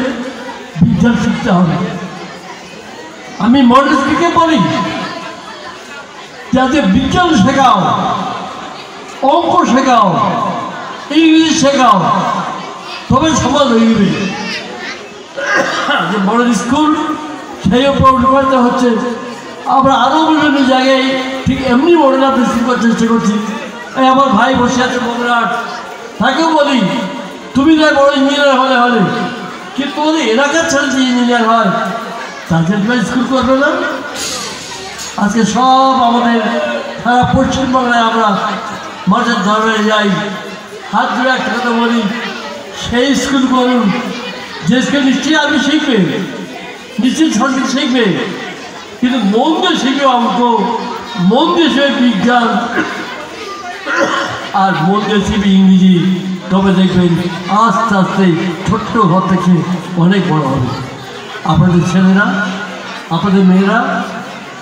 বিজ্ঞান শিখতে হবে। আমি মডেল স্কুলকে বলি যাতে বিজ্ঞান শেখাও, অঙ্ক শেখাও, ইংলিশ শেখাও, তবে সমাজ হইবে। যে মডেল স্কুল সেই উপর উন্নত হচ্ছে। আমরা আরও বিভিন্ন জায়গায় ঠিক এমনি মডেল আপনি শিখবার চেষ্টা করছি। এই আমার ভাই বসে আছে বগুড়ার, তাকেও বলি তুমি যাই বড় ইঞ্জিনিয়ার হলে কিন্তু তোমাদের এলাকার ছেলে যে ইঞ্জিনিয়ার হয় তাদের স্কুল করবে না? আজকে সব আমাদের সারা পশ্চিমবাংলায় আমরা মাঠের ধর্মে যাই, হাত ধরে একটা কথা বলি, সেই স্কুল করুন যে স্কুল নিশ্চয়ই আপনি শিখবে, নিশ্চয়ই সংস্কৃত শিখবে, কিন্তু মন দিয়ে শিখবে অঙ্ক, মন দিয়ে শিখবে বিজ্ঞান, আর মন দিয়ে শিখবে ইংরেজি। তবে দেখবেন আস্তে আস্তে ছোট্ট ঘর থেকে অনেক বড় হবে। আপনাদের ছেলেরা, আপনাদের মেয়েরা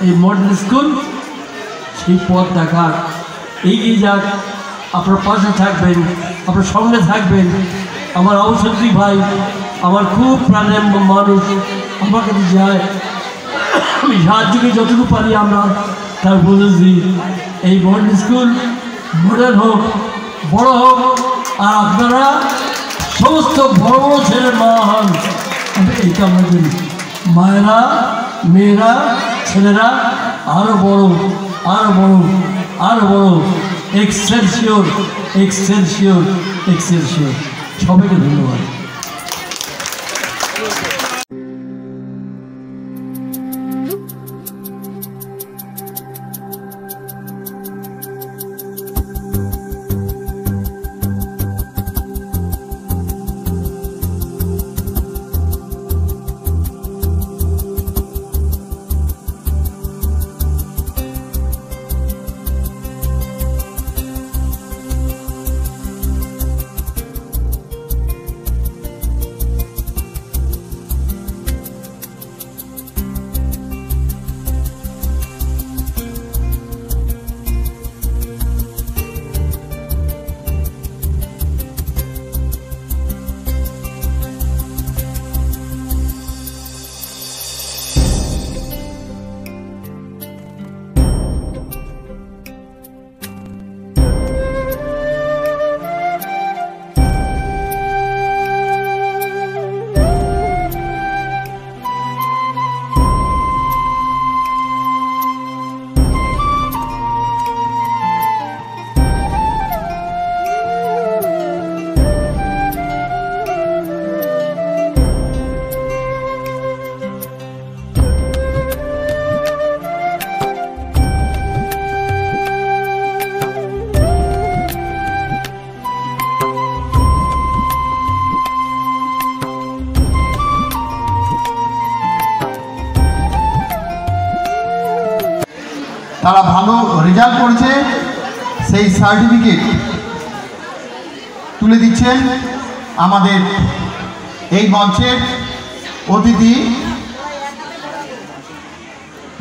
এই মডেল স্কুল সেই পথ দেখার, এগিয়ে যাক। আপনার পাশে থাকবেন, আপনার সঙ্গে থাকবেন। আমার অবসরী ভাই, আমার খুব প্রাণের মানুষ, আমার কাছে যায়, আমি সাহায্যকে যতটুকু পারি আমরা তার বলেছি। এই মডেল স্কুল মডেল হোক, বড় হোক, আর আপনারা সমস্ত বড় বড় ছেলে মা হন, আমি এই কামনা করি। মায়েরা, মেয়েরা, ছেলেরা আরও বড়, আরও বড়, আরও বড়। এক্সেলসিওর, এক্সেলসিওর, এক্সেলসিওর। সবাইকে ধন্যবাদ। তারা ভালো রেজাল্ট করেছে, সেই সার্টিফিকেট তুলে দিচ্ছেন আমাদের এই মঞ্চের অতিথি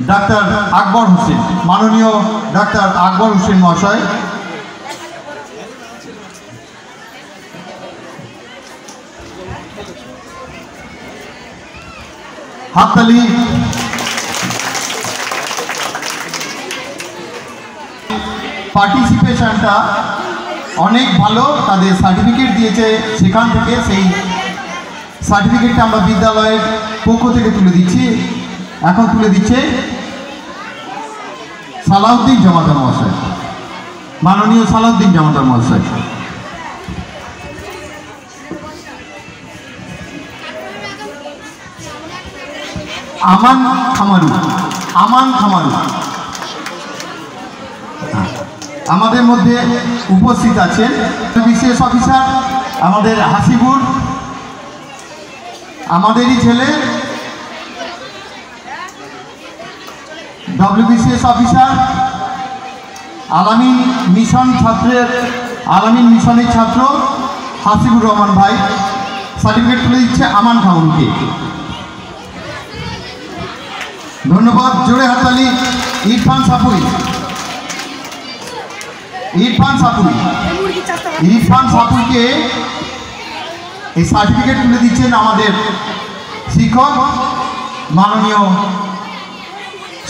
ডাক্তার আকবর হোসেন, মাননীয় ডাক্তার আকবর হোসেন মহাশয়। হাততালি। পার্টিসিপেশনটা অনেক ভালো, তাদের সার্টিফিকেট দিয়েছে, সেখান থেকে সেই সার্টিফিকেটটা আমরা বিদ্যালয়ের পক্ষ থেকে তুলে দিচ্ছি। এখন তুলে দিচ্ছে সালাউদ্দিন জামাদার মহাশয়, মাননীয় সালাউদ্দিন জামাদার মহাশয়। আমান খামারু, আমান খামারু আমাদের মধ্যে উপস্থিত আছেন। বিশেষ অফিসার আমাদের হাসিবুর, আমাদেরই ছেলে। WBCS অফিসার, আলামিন মিশন ছাত্রের, আলামিন মিশনের ছাত্র হাসিবুর রহমান ভাই সার্টিফিকেট তুলে দিচ্ছে আমান খামারুকে। ধন্যবাদ, জোরে হাততালি। ইরফান সাপুরি, ইরফান সাপুরি, ইরফান সাপুরকে এই সার্টিফিকেট তুলে দিচ্ছেন আমাদের শিক্ষক মাননীয়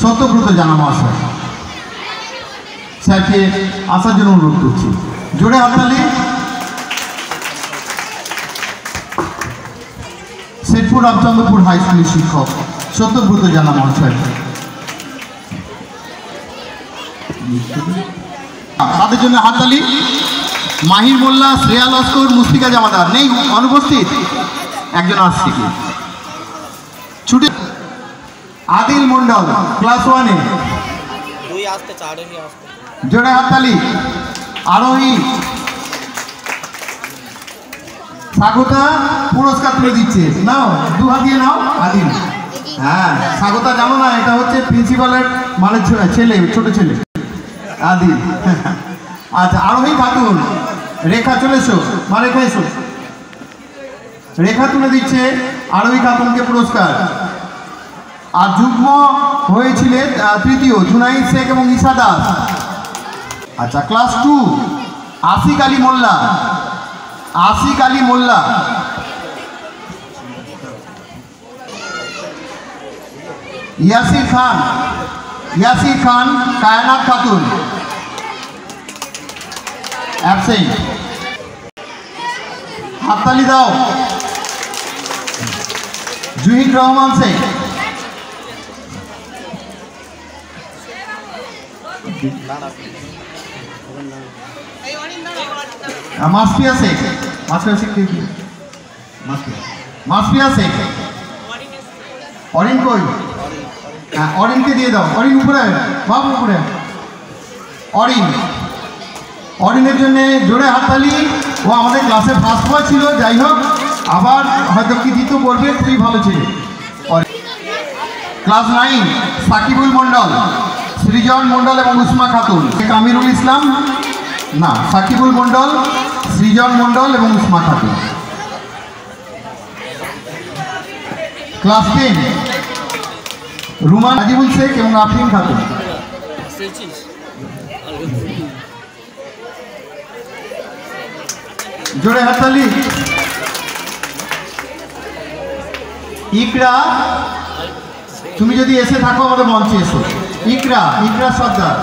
সত্যব্রত জানা মহাশয়। স্যারকে আসার জন্য অনুরোধ করছি। জোরে হাততালি। শেরপুর রামচন্দ্রপুর হাই স্কুলের শিক্ষক সত্যব্রত জানা মহাশয়। তাদের জন্য হাততালি। মাহির মোল্লা, শ্রেয়া লস্কর, মুস্তিকা জামাদার নেই, অনুপস্থিত। একজন আসছে কি ছুটে। আদিল মন্ডল ক্লাস 1-এ, জোরে হাততালি। আরোহী স্বাগতা পুরস্কার তুলে দিচ্ছে, নাও 2 হাত দিয়ে নাও। আদিল, হ্যাঁ স্বাগতা জানো না, এটা হচ্ছে প্রিন্সিপালের মানে ছেলে, ছোট ছেলে আদিল। আচ্ছা, আরোহী খাতুন রেখা, চলে এসো মা, রেখা এসো। রেখা তুলে দিচ্ছে আরোহী খাতুনকে পুরস্কার। আর যুগ্ম হয়েছিলেন তৃতীয় জুনাইদ শেখ এবং ঈশা দাস। আচ্ছা, ক্লাস 2 আশিক আলী মোল্লা, আশিক আলী মোল্লা। ইয়াসির খান, ইয়াসির খান, কায়নাত খাতুন। অ্যাবসেন্ট। হাততালি দাও। জুহিদ রহমান শেখ, মাসফিয়া শেখ, মাসফিয়া শেখ কি মাসফিয়া শেখ, অরিন কই? হ্যাঁ অরিনকে দিয়ে দাও। অরিন উপরে বাবু, উপরে অরিন। অরিনের জন্য জোরে হাততালি। ও আমাদের ক্লাসে ফার্স্ট বয় ছিল, যাই হোক আবার হয়তো কৃতিত্ব করবে, খুবই ভালো ছিল। ক্লাস 9 সাকিবুল মণ্ডল, সৃজন মণ্ডল এবং উসমা খাতুন। কামিরুল ইসলাম না, সাকিবুল মণ্ডল, সৃজন মণ্ডল এবং উসমা খাতুন। ক্লাস 10 রুমান আজিবুল শেখ এবং আফরিন খাতুন। জোরে হাততালি। ইকরা, তুমি যদি এসে থাকো আমাদের মঞ্চে এসো। ইকরা, ইকরা সর্দার,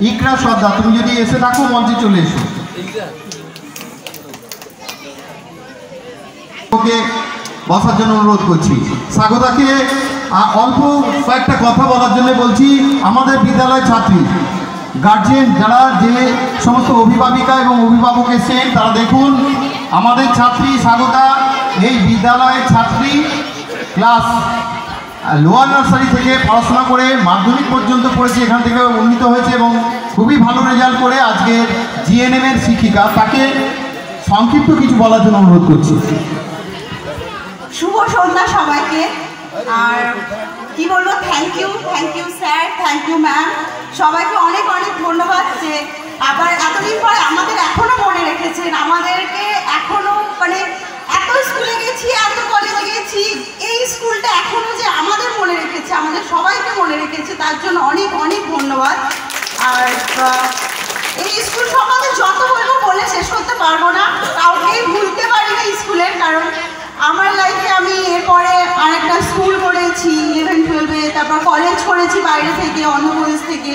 ইকরা সর্দার, তুমি যদি এসে থাকো মঞ্চে চলে এসো। ওকে বসার জন্য অনুরোধ করছি। স্বাগতাকে অল্প কয়েকটা কথা বলার জন্য বলছি। আমাদের বিদ্যালয় ছাত্রী, গার্জিয়ান যারা, যে সমস্ত অভিভাবিকা এবং অভিভাবক এসেছেন তারা দেখুন, আমাদের ছাত্রী স্বাগতা এই বিদ্যালয়ের ছাত্রী, ক্লাস লোয়ার নার্সারি থেকে পড়াশোনা করে মাধ্যমিক পর্যন্ত পড়েছে, এখান থেকে উন্নীত হয়েছে এবং খুবই ভালো রেজাল্ট করে আজকে জিএনএমের শিক্ষিকা। তাকে সংক্ষিপ্ত কিছু বলার জন্য অনুরোধ করছি। শুভ সন্ধ্যা সবাইকে। আর কি বলবো, thank you sir, thank you ma'am, সবাইকে অনেক অনেক ধন্যবাদ যে আবার এতদিন পরে আমাদের এখনো মনে রেখেছেন, আমাদেরকে এখনো মানে এত স্কুলে গেছি, এত কলেজে গেছি, এই স্কুলটা এখনো যে আমাদের মনে রেখেছে, আমাদের সবাইকে মনে রেখেছে, তার জন্য অনেক অনেক ধন্যবাদ। আর এই স্কুল সম্বন্ধে যত বলবো বলে শেষ করতে পারবো না, কাউকেই ভুলতে পারি না স্কুলের, কারণ আমার লাইফে আমি এরপরে আরেকটা স্কুল করেছি 11-12-এ, তারপর কলেজ করেছি বাইরে থেকে, অন্য কলেজ থেকে।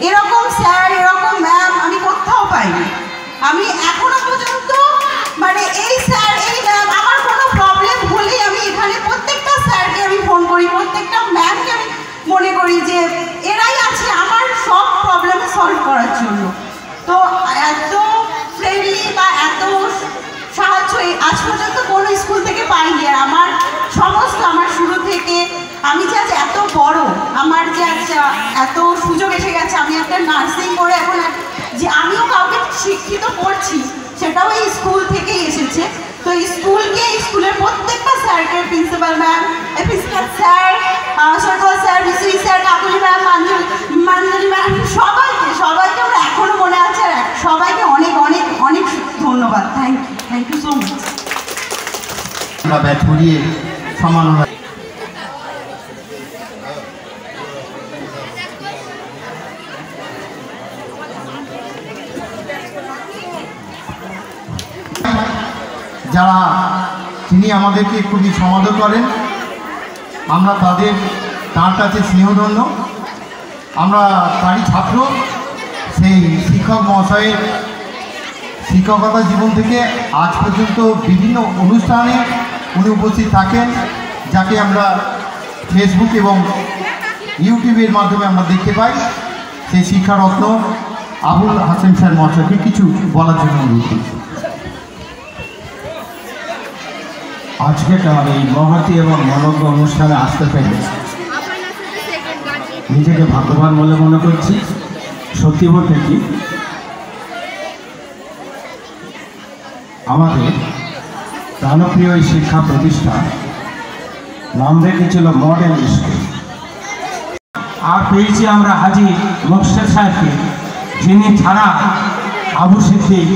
এরকম স্যার, এরকম ম্যাম আমি কোথাও পাইনি। আমি এখনো পর্যন্ত মানে এই স্যার, এই ম্যাম, আমার কোনো প্রবলেম হলেই আমি এখানে প্রত্যেকটা স্যারকে আমি ফোন করি, প্রত্যেকটা ম্যামকে আমি মনে করি যে এরাই আছে আমার সব প্রবলেম সলভ করার জন্য। তো এত ফ্রেন্ডলি বা এত সাহায্য আজ পর্যন্ত কোনো স্কুল থেকে পাইনি। আর আমার সমস্ত, আমার শুরু থেকে আমি যে আজ এত বড়, আমার যে আজ এত সুযোগ এসে গেছে, আমি একটা নার্সিং করে এখন যে আমিও কাউকে শিক্ষিত করছি, সেটাও এই স্কুল থেকেই এসেছে। তো স্কুলকে, স্কুলের প্রত্যেকটা স্যারকে, প্রিন্সিপাল ম্যাম, প্রিন্সিপাল স্যার, সরকার স্যার, মিস্ত্রি স্যার, কাকুলি ম্যাম, মাঞ্জলি ম্যাম, সবাইকে আমরা এখনো মনে আছে। আর সবাইকে অনেক অনেক অনেক ধন্যবাদ। Thank you so much. আমরা ব্যাট করিয়ে সম্মাননা যারা, তিনি আমাদেরকে খুবই সমাদর করেন, আমরা তার কাছে স্নেহধন্য। আমরা তারই ছাত্র। সেই শিক্ষক মহাশয়ের শিক্ষকতা জীবন থেকে আজ পর্যন্ত বিভিন্ন অনুষ্ঠানে উনি উপস্থিত থাকেন, যাকে আমরা ফেসবুক এবং ইউটিউবের মাধ্যমে আমরা দেখতে পাই। সেই শিক্ষারত্ন আবুল হাসেম স্যার মহাশয়কে কিছু বলার জন্য অনুরোধ করছি। আজকেকার এই মহতী এবং মনোজ্ঞ অনুষ্ঠানে আসতে পেরে নিজেকে ভাগ্যবান বলে মনে করছি। সত্যি বলতে কি, আমাদের প্রাণপ্রিয় এই শিক্ষা প্রতিষ্ঠান নাম রেখেছিল মডেল স্কুল। আর পেয়েছি আমরা হাজি মোকসেদ সাহেবকে, যিনি ছাড়া আবু সিদ্দিক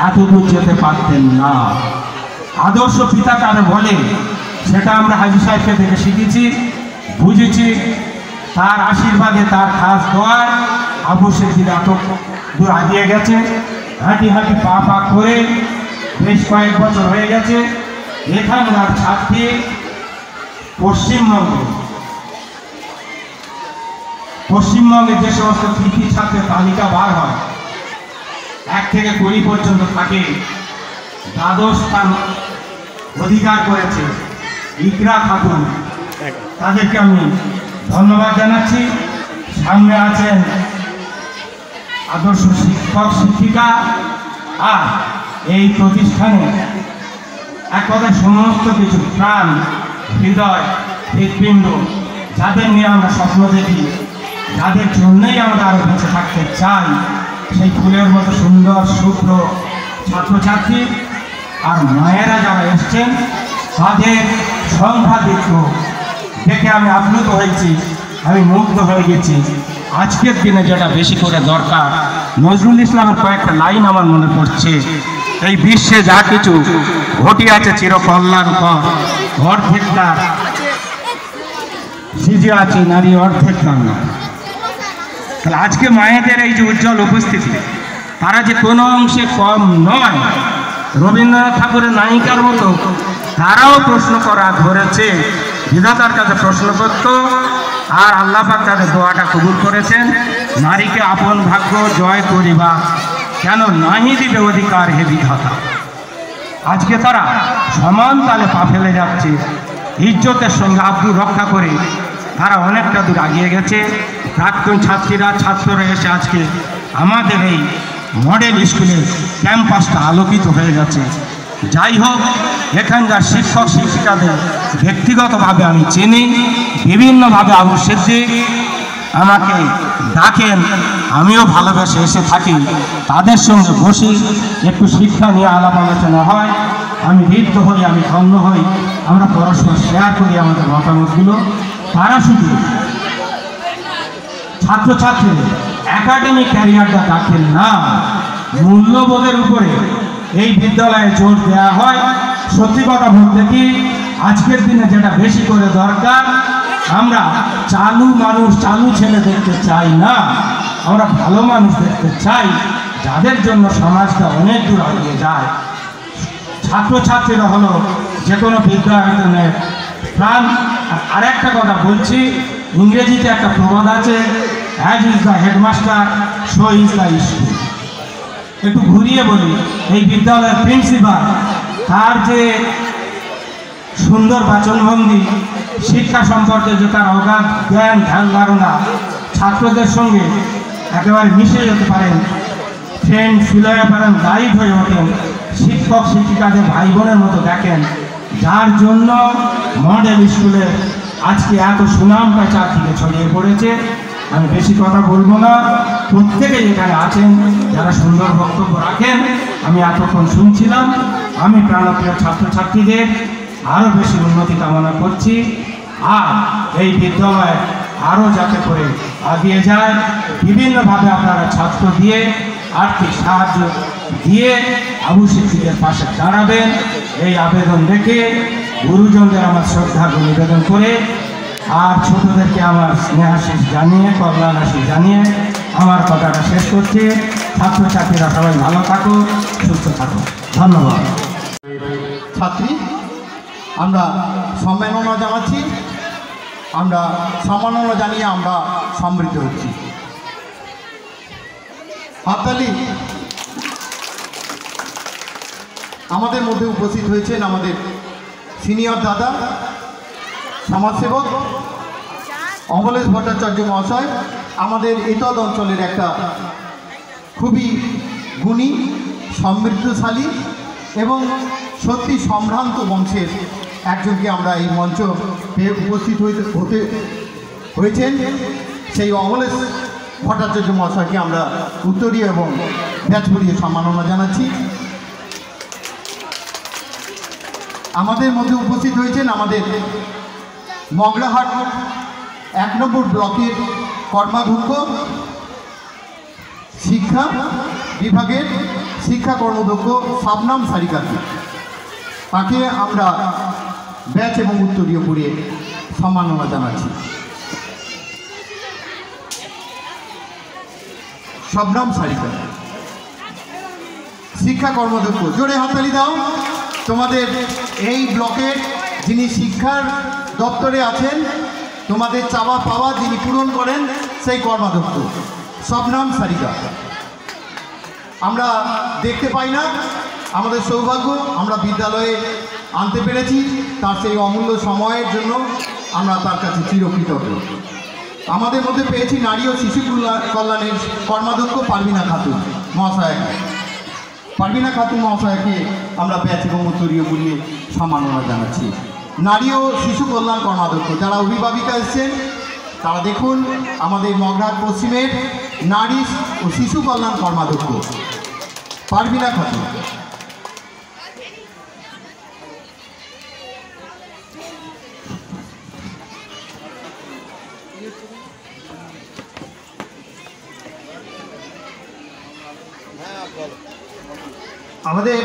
এত দূর যেতে পারতেন না। আদর্শ পিতা কারে বলে সেটা আমরা হাজি সাহেবকে থেকে শিখেছি, বুঝেছি। তার আশীর্বাদে, তার খাস দোয়ায় আবু সিদ্দিক এত দূর আগিয়ে গেছে। হাঁটি হাঁটি পা পা করে বেশ কয়েক বছর হয়ে গেছে। এখানকার ছাত্রী পশ্চিমবঙ্গে যে সমস্ত কৃতি ছাত্রের তালিকা বার হয়, 1 থেকে 20 পর্যন্ত থাকে দ্বাদশ স্থান অধিকার করেছে ইকরা খাতুন, তাদেরকে আমি ধন্যবাদ জানাচ্ছি। সামনে আছেন আদর্শ শিক্ষক শিক্ষিকা, আর এই প্রতিষ্ঠানে এক কথায় সমস্ত কিছু প্রাণ, হৃদয়, হৃৎপিণ্ড, যাদের নিয়ে আমরা স্বপ্ন দেখি, যাদের জন্যই আমরা আরও বেঁচে থাকতে চাই, সেই ফুলের মতো সুন্দর শুভ্র ছাত্রছাত্রী আর মায়েরা যারা এসছেন, তাদের সংখ্যাধিক্য দেখে আমি আপ্লুত হয়েছি, আমি মুগ্ধ হয়ে গেছি। আজকের দিনে যেটা বেশি করে দরকার, নজরুল ইসলামের কয়েকটা লাইন আমার মনে পড়ছে, এই বিশ্বে যা কিছু ঘটিয়াছে চিরকল্যাণকর, অর্ধেকটা সিজে আছে নারী, অর্ধেক না। তাহলে আজকে মায়েদের এই যে উজ্জ্বল উপস্থিতি, তারা যে কোনো অংশে কম নয়। রবীন্দ্রনাথ ঠাকুরের নায়িকার মতো তারাও প্রশ্ন করা ধরেছে, বিধাতার কাছে প্রশ্ন করত, আর আল্লাহ পাক তাদের দোয়াটা কবুল করেছেন। নারীকে আপন ভাগ্য জয় করিবা, কেন নাহি দিবে অধিকার হে বিধাতা। আজকে তারা সমান তালে পা ফেলে যাচ্ছে, ইজ্জতের সঙ্গে আব্রু রক্ষা করে তারা অনেকটা দূর এগিয়ে গেছে। প্রাক্তন ছাত্রীরা, ছাত্ররা এসে আজকে আমাদের এই মডেল স্কুলের ক্যাম্পাসটা আলোকিত হয়ে গেছে। যাই হোক, এখানকার শিক্ষক শিক্ষিকাদের ব্যক্তিগতভাবে আমি চিনি, বিভিন্নভাবে আবু সিদ্দিক আমাকে ডাকেন, আমিও ভালোবেসে এসে থাকি, তাদের সঙ্গে বসি, একটু শিক্ষা নিয়ে আলাপ আলোচনা হয়, আমি ঋদ্ধ হই, আমি ধন্য হই, আমরা পরস্পর শেয়ার করি আমাদের মতামতগুলো। তারা শুধু ছাত্রছাত্রীদের একাডেমিক ক্যারিয়ারটা দেখেন না, মূল্যবোধের উপরে এই বিদ্যালয়ে জোর দেওয়া হয়। সত্যি কথা বলতে কি, আজকের দিনে যেটা বেশি করে দরকার, আমরা চালু মানুষ, চালু ছেলে দেখতে চাই না, আমরা ভালো মানুষ দেখতে চাই, যাদের জন্য সমাজটা অনেক দূর এগিয়ে যায়। ছাত্রছাত্রীরা হলো যে কোনো বিদ্যায়তনের প্রাণ। আর একটা কথা বলছি, ইংরেজিতে একটা প্রবাদ আছে, as is the headmaster so is the school. একটু ঘুরিয়ে বলি, এই বিদ্যালয়ের প্রিন্সিপাল, তার যে সুন্দর বাচনভঙ্গি, শিক্ষা সম্পর্কে যে তার অগাধ জ্ঞান ধ্যান ধারণা, ছাত্রদের সঙ্গে একেবারে মিশে যেতে পারেন, ফ্রেন্ড ফিল হয়ে পারেন, গাইড হয়ে ওঠেন, শিক্ষক শিক্ষিকাদের ভাই বোনের মতো দেখেন, যার জন্য মডেল স্কুলে আজকে এত সুনামটা চারদিকে ছড়িয়ে পড়েছে। আমি বেশি কথা বলবো না, প্রত্যেকেই এখানে আছেন যারা সুন্দর বক্তব্য রাখেন, আমি এতক্ষণ শুনছিলাম। আমি প্রাণপ্রিয় ছাত্রছাত্রীদের আরও বেশি উন্নতি কামনা করছি, আর এই বিদ্যালয় আরও যাতে করে এগিয়ে যায়, বিভিন্নভাবে আপনারা ছাত্র দিয়ে, আর্থিক সাহায্য দিয়ে আবু সিদ্দিকের পাশে দাঁড়াবেন, এই আবেদন রেখে গুরুজনদের আমার শ্রদ্ধার্ঘ্য নিবেদন করে, আর ছোটদেরকে আমার স্নেহাশিস জানিয়ে, কল্যাণাশিস জানিয়ে আমার কথাটা শেষ করছি। ছাত্রছাত্রীরা সবাই ভালো থাকো, সুস্থ থাকো, ধন্যবাদ। ছাত্রী, আমরা সম্মাননা জানাচ্ছি, আমরা সম্মাননা জানিয়ে আমরা সমৃদ্ধ হচ্ছি। হাততালি। আমাদের মধ্যে উপস্থিত হয়েছেন আমাদের সিনিয়র দাদা, সমাজসেবক অমলেশ ভট্টাচার্য মহাশয়, আমাদের এতদ অঞ্চলের একটা খুবই গুণী, সমৃদ্ধশালী এবং সত্যি সম্ভ্রান্ত বংশের একজনকে আমরা এই মঞ্চ পেয়ে উপস্থিত হতে হয়েছেন। সেই অমলেশ ভট্টাচার্য মহাশয়কে আমরা উত্তরীয় এবং ব্যাচ পরিয়ে সম্মাননা জানাচ্ছি। আমাদের মধ্যে উপস্থিত হয়েছেন আমাদের মগরাহাট 1 নম্বর ব্লকের কর্মাধ্যক্ষ, শিক্ষা বিভাগের শিক্ষা কর্মদক্ষ শাবনাম সারিকা। তাকে আমরা ব্যাচ এবং উত্তরীয় পরিয়ে সম্মাননা জানাচ্ছি। শাবনাম সারিকা, শিক্ষা কর্মদক্ষ, জোরে হাততালি দাও। তোমাদের এই ব্লকের যিনি শিক্ষার দপ্তরে আছেন, তোমাদের চাওয়া পাওয়া যিনি পূরণ করেন, সেই কর্মাধ্যক্ষ শাবনাম সারিকা। আমরা দেখতে পাই না। আমাদের সৌভাগ্য আমরা বিদ্যালয়ে আনতে পেরেছি, তার সেই অমূল্য সময়ের জন্য আমরা তার কাছে চিরকৃতজ্ঞ। আমাদের মধ্যে পেয়েছি নারী ও শিশু কল্যাণের কর্মাধ্যক্ষ পারভিনা খাতুন মহাশয়াকে। পারভিনা খাতুন মহাশয়াকে আমরা ব্যাচ এবং উত্তরীয় বলিয়ে সম্মাননা জানাচ্ছি। নারী ও শিশু কল্যাণ কর্মাধ্যক্ষ যারা অভিভাবিকা এসছেন তারা দেখুন, আমাদের মগরাহাট পশ্চিমের নারী ও শিশু কল্যাণ কর্মাধ্যক্ষ পারভিনা খাতুন। আমাদের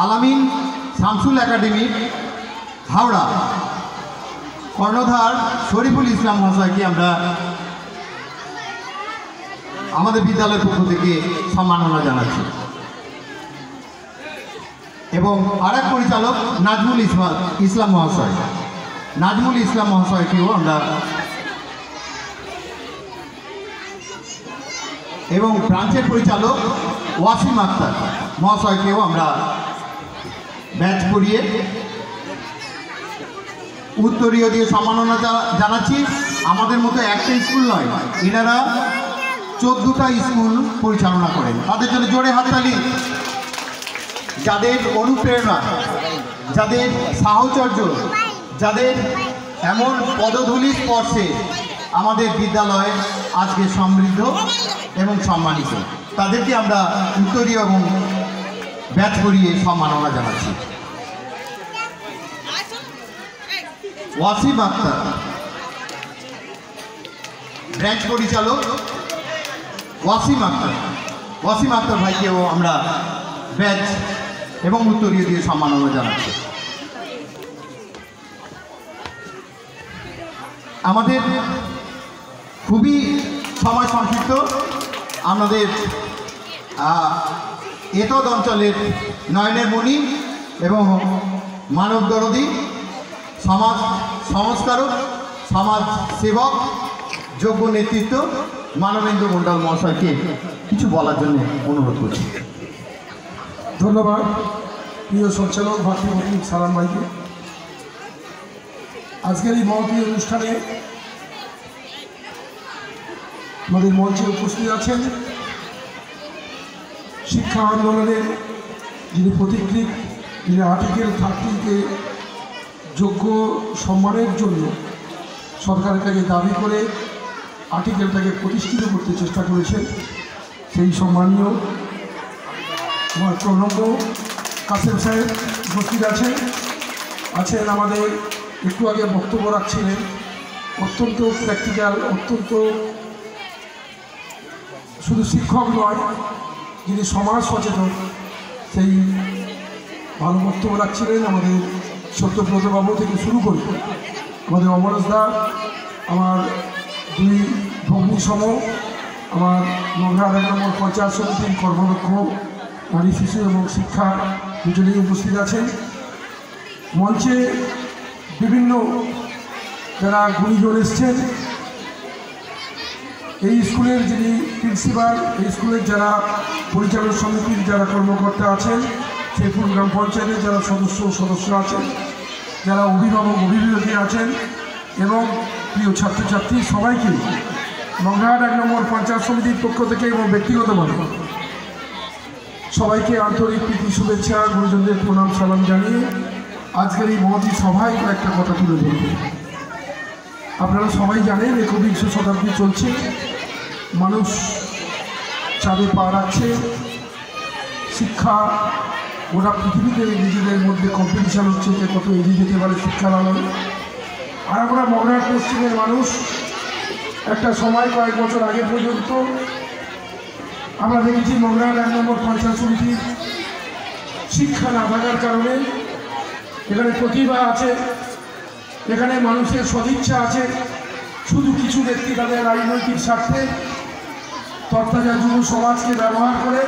আলামিন শামসুল একাডেমি হাওড়া কর্ণধার শরীফুল ইসলাম মহাশয়কে আমরা আমাদের বিদ্যালয়ের পক্ষ থেকে সম্মাননা জানাচ্ছি এবং আরেক পরিচালক নাজমুল ইসলাম মহাশয়কেও আমরা এবং ব্রাঞ্চের পরিচালক ওয়াসিম আক্তার মহাশয়কেও আমরা ব্যাচ করিয়ে উত্তরীয় দিয়ে সম্মাননা জানাচ্ছি। আমাদের মতো একটা স্কুল নয়, এনারা 14টা স্কুল পরিচালনা করেন। তাদের জন্য জোরে হাততালি। যাদের অনুপ্রেরণা, যাদের সাহচর্য, যাদের এমন পদধূলি স্পর্শে আমাদের বিদ্যালয় আজকে সমৃদ্ধ এবং সম্মানিত, তাদেরকে আমরা উত্তরীয় এবং ব্যাচ করিয়ে সম্মাননা জানাচ্ছি। ওয়াসিম আক্তার ব্রাঞ্চ পরিচালক ওয়াসিম আক্তার ভাইকেও আমরা ব্যাচ এবং উত্তরীয় দিয়ে সম্মাননা জানাচ্ছি। আমাদের খুবই সময় সংক্ষিপ্ত। আমাদের এতদ অঞ্চলের নয়নের মণি এবং মানব দরদী, সমাজ সংস্কারক, সমাজ সেবক, যোগ্য নেতৃত্ব মানবেন্দ্র মণ্ডল মহাশয়কে কিছু বলার জন্য অনুরোধ করছি। ধন্যবাদ প্রিয় সঞ্চালক ভাতৃমতি সালাম ভাইকে। আজকের এই মহতী অনুষ্ঠানে আমাদের মঞ্চে উপস্থিত আছেন শিক্ষা আন্দোলনের যিনি পথিকৃৎ, যিনি আর্টিকেল 30-কে যোগ্য সম্মানের জন্য সরকারের কাছে দাবি করে আর্টিকেলটাকে প্রতিষ্ঠিত করতে চেষ্টা করেছেন, সেই সম্মানীয় আমার প্রণব কাসেম সাহেব উপস্থিত আছেন। আমাদের একটু আগে বক্তব্য রাখছিলেন, অত্যন্ত প্র্যাকটিক্যাল, অত্যন্ত শুধু শিক্ষক নয়, যিনি সমাজ সচেতন, সেই ভালো বক্তব্য রাখছিলেন। আমাদের সত্যব্রতবাবু থেকে শুরু করে আমাদের অমরেশ দা, আমার দুই ভগ্নী সম, আমার মগরাহাট 1 নম্বর পঞ্চায়েত সমিতির কর্মদক্ষ নারী শিশু এবং শিক্ষা দুজনেই উপস্থিত আছেন। মঞ্চে বিভিন্ন যারা গুণীজন এসছেন, এই স্কুলের যিনি প্রিন্সিপাল, এই স্কুলের যারা পরিচালক সমিতির যারা কর্মকর্তা আছেন, শেরপুর গ্রাম পঞ্চায়েতের যারা সদস্য আছেন, যারা অভিভাবক আছেন এবং প্রিয় ছাত্রছাত্রী, সবাইকে মগরাহাট 1 নম্বর পঞ্চায়েত সমিতির পক্ষ থেকে এবং ব্যক্তিগতভাবে সবাইকে আন্তরিক প্রীতি শুভেচ্ছা, গুরুজনদের প্রণাম সালাম জানিয়ে আজকের এই মহতী সভায় কয়েকটা কথা তুলে ধরব। আপনারা সবাই জানেন 21শ শতাব্দী চলছে, মানুষ চাঁদে পা রাখছে, শিক্ষা গোটা পৃথিবীতে নিজেদের মধ্যে কম্পিটিশান হচ্ছে যে কত এগিয়ে যেতে পারে শিক্ষা লালন। আর আমরা মগরাহাট পশ্চিমের মানুষ একটা সময় কয়েক বছর আগে পর্যন্ত আমরা দেখেছি মগরাহাট 1 নম্বর পঞ্চায়েত সমিতির শিক্ষা না থাকার কারণে এখানে প্রতিভা আছে, এখানে মানুষের সদিচ্ছা আছে, শুধু কিছু ব্যক্তি তাদের রাজনৈতিক স্বার্থে তরতাজা যুব সমাজকে ব্যবহার করে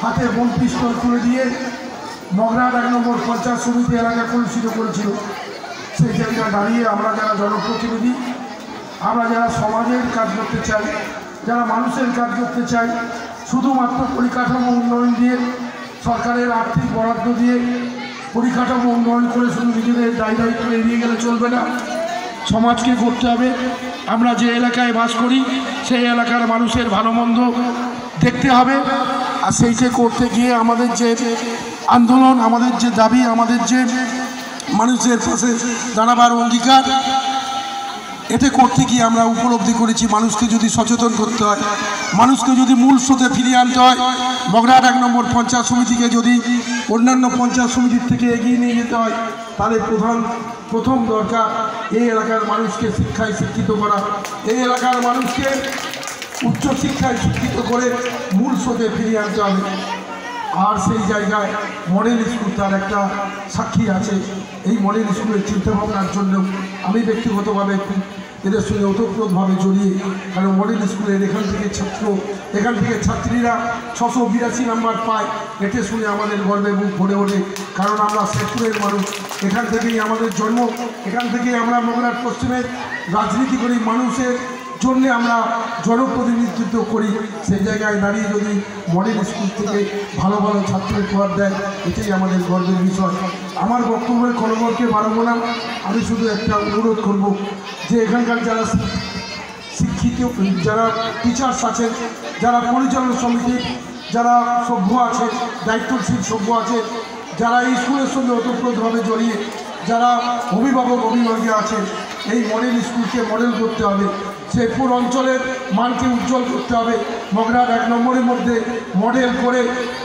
হাতে বোম পিস্তল তুলে দিয়ে মগরাহাট 1 নম্বর পঞ্চায়েত সমিতি এলাকা কলুষিত করেছিল। সেই জায়গায় দাঁড়িয়ে আমরা যারা জনপ্রতিনিধি, আমরা যারা সমাজের কাজ করতে চাই, যারা মানুষের কাজ করতে চাই, শুধুমাত্র পরিকাঠামো উন্নয়ন দিয়ে, সরকারের আর্থিক বরাদ্দ দিয়ে পরিকাঠামো উন্নয়ন করে শুধু নিজেদের দায়িত্ব এড়িয়ে গেলে চলবে না, সমাজকে করতে হবে। আমরা যে এলাকায় বাস করি সেই এলাকার মানুষের ভালো মন্দ দেখতে হবে, আর সেইটা করতে গিয়ে আমাদের যে আন্দোলন, আমাদের যে দাবি, আমাদের যে মানুষের পাশে দাঁড়াবার অঙ্গীকার, এটা করতে গিয়ে আমরা উপলব্ধি করেছি মানুষকে যদি সচেতন করতে হয়, মানুষকে যদি মূল স্রোতে ফিরিয়ে আনতে হয়, বগরাহাট 1 নম্বর পঞ্চায়েত সমিতিকে যদি অন্যান্য পঞ্চায়েত সমিতির থেকে এগিয়ে নিয়ে যেতে হয়, তাহলে প্রথম দরকার এই এলাকার মানুষকে শিক্ষায় শিক্ষিত করা, এই এলাকার মানুষকে উচ্চশিক্ষায় শিক্ষিত করে মূল স্রোতে ফিরিয়ে আনতে হবে। আর সেই জায়গায় মডেল স্কুল তার একটা সাক্ষী আছে। এই মডেল স্কুলের চিন্তাভাবনার জন্য আমি ব্যক্তিগতভাবে এদের সঙ্গে ওতপ্রোতভাবে জড়িয়ে, কারণ মডেল স্কুলের এখান থেকে ছাত্রীরা 682 নাম্বার পায়, এতে শুনে আমাদের গর্বে বুক ভরে ওঠে। কারণ আমরা শেরপুরের মানুষ, এখান থেকেই আমাদের জন্ম, এখান থেকেই আমরা বগুড়ার পশ্চিমে রাজনীতি করি, মানুষের জন্যে আমরা জনপ্রতিনিধিত্ব করি। সেই জায়গায় দাঁড়িয়ে যদি মডেল স্কুল থেকে ভালো ভালো ছাত্রের উপহার দেয়, এটাই আমাদের গর্বের বিষয়। আমার বক্তব্যের কলবরকে বাড়াবো না, আমি শুধু একটা অনুরোধ করব যে এখানকার যারা শিক্ষিত, যারা টিচার্স আছেন, যারা পরিচালনা সমিতির যারা সভ্য আছে, দায়িত্বশীল সভ্য আছে, যারা এই স্কুলের সঙ্গে ওতপ্রোতভাবে জড়িয়ে, যারা অভিভাবকরা আছেন, এই মডেল স্কুলকে মডেল করতে হবে, শেরপুর অঞ্চলের মানকে উজ্জ্বল করতে হবে। বগরাহাট 1 নম্বরের মধ্যে মডেল করে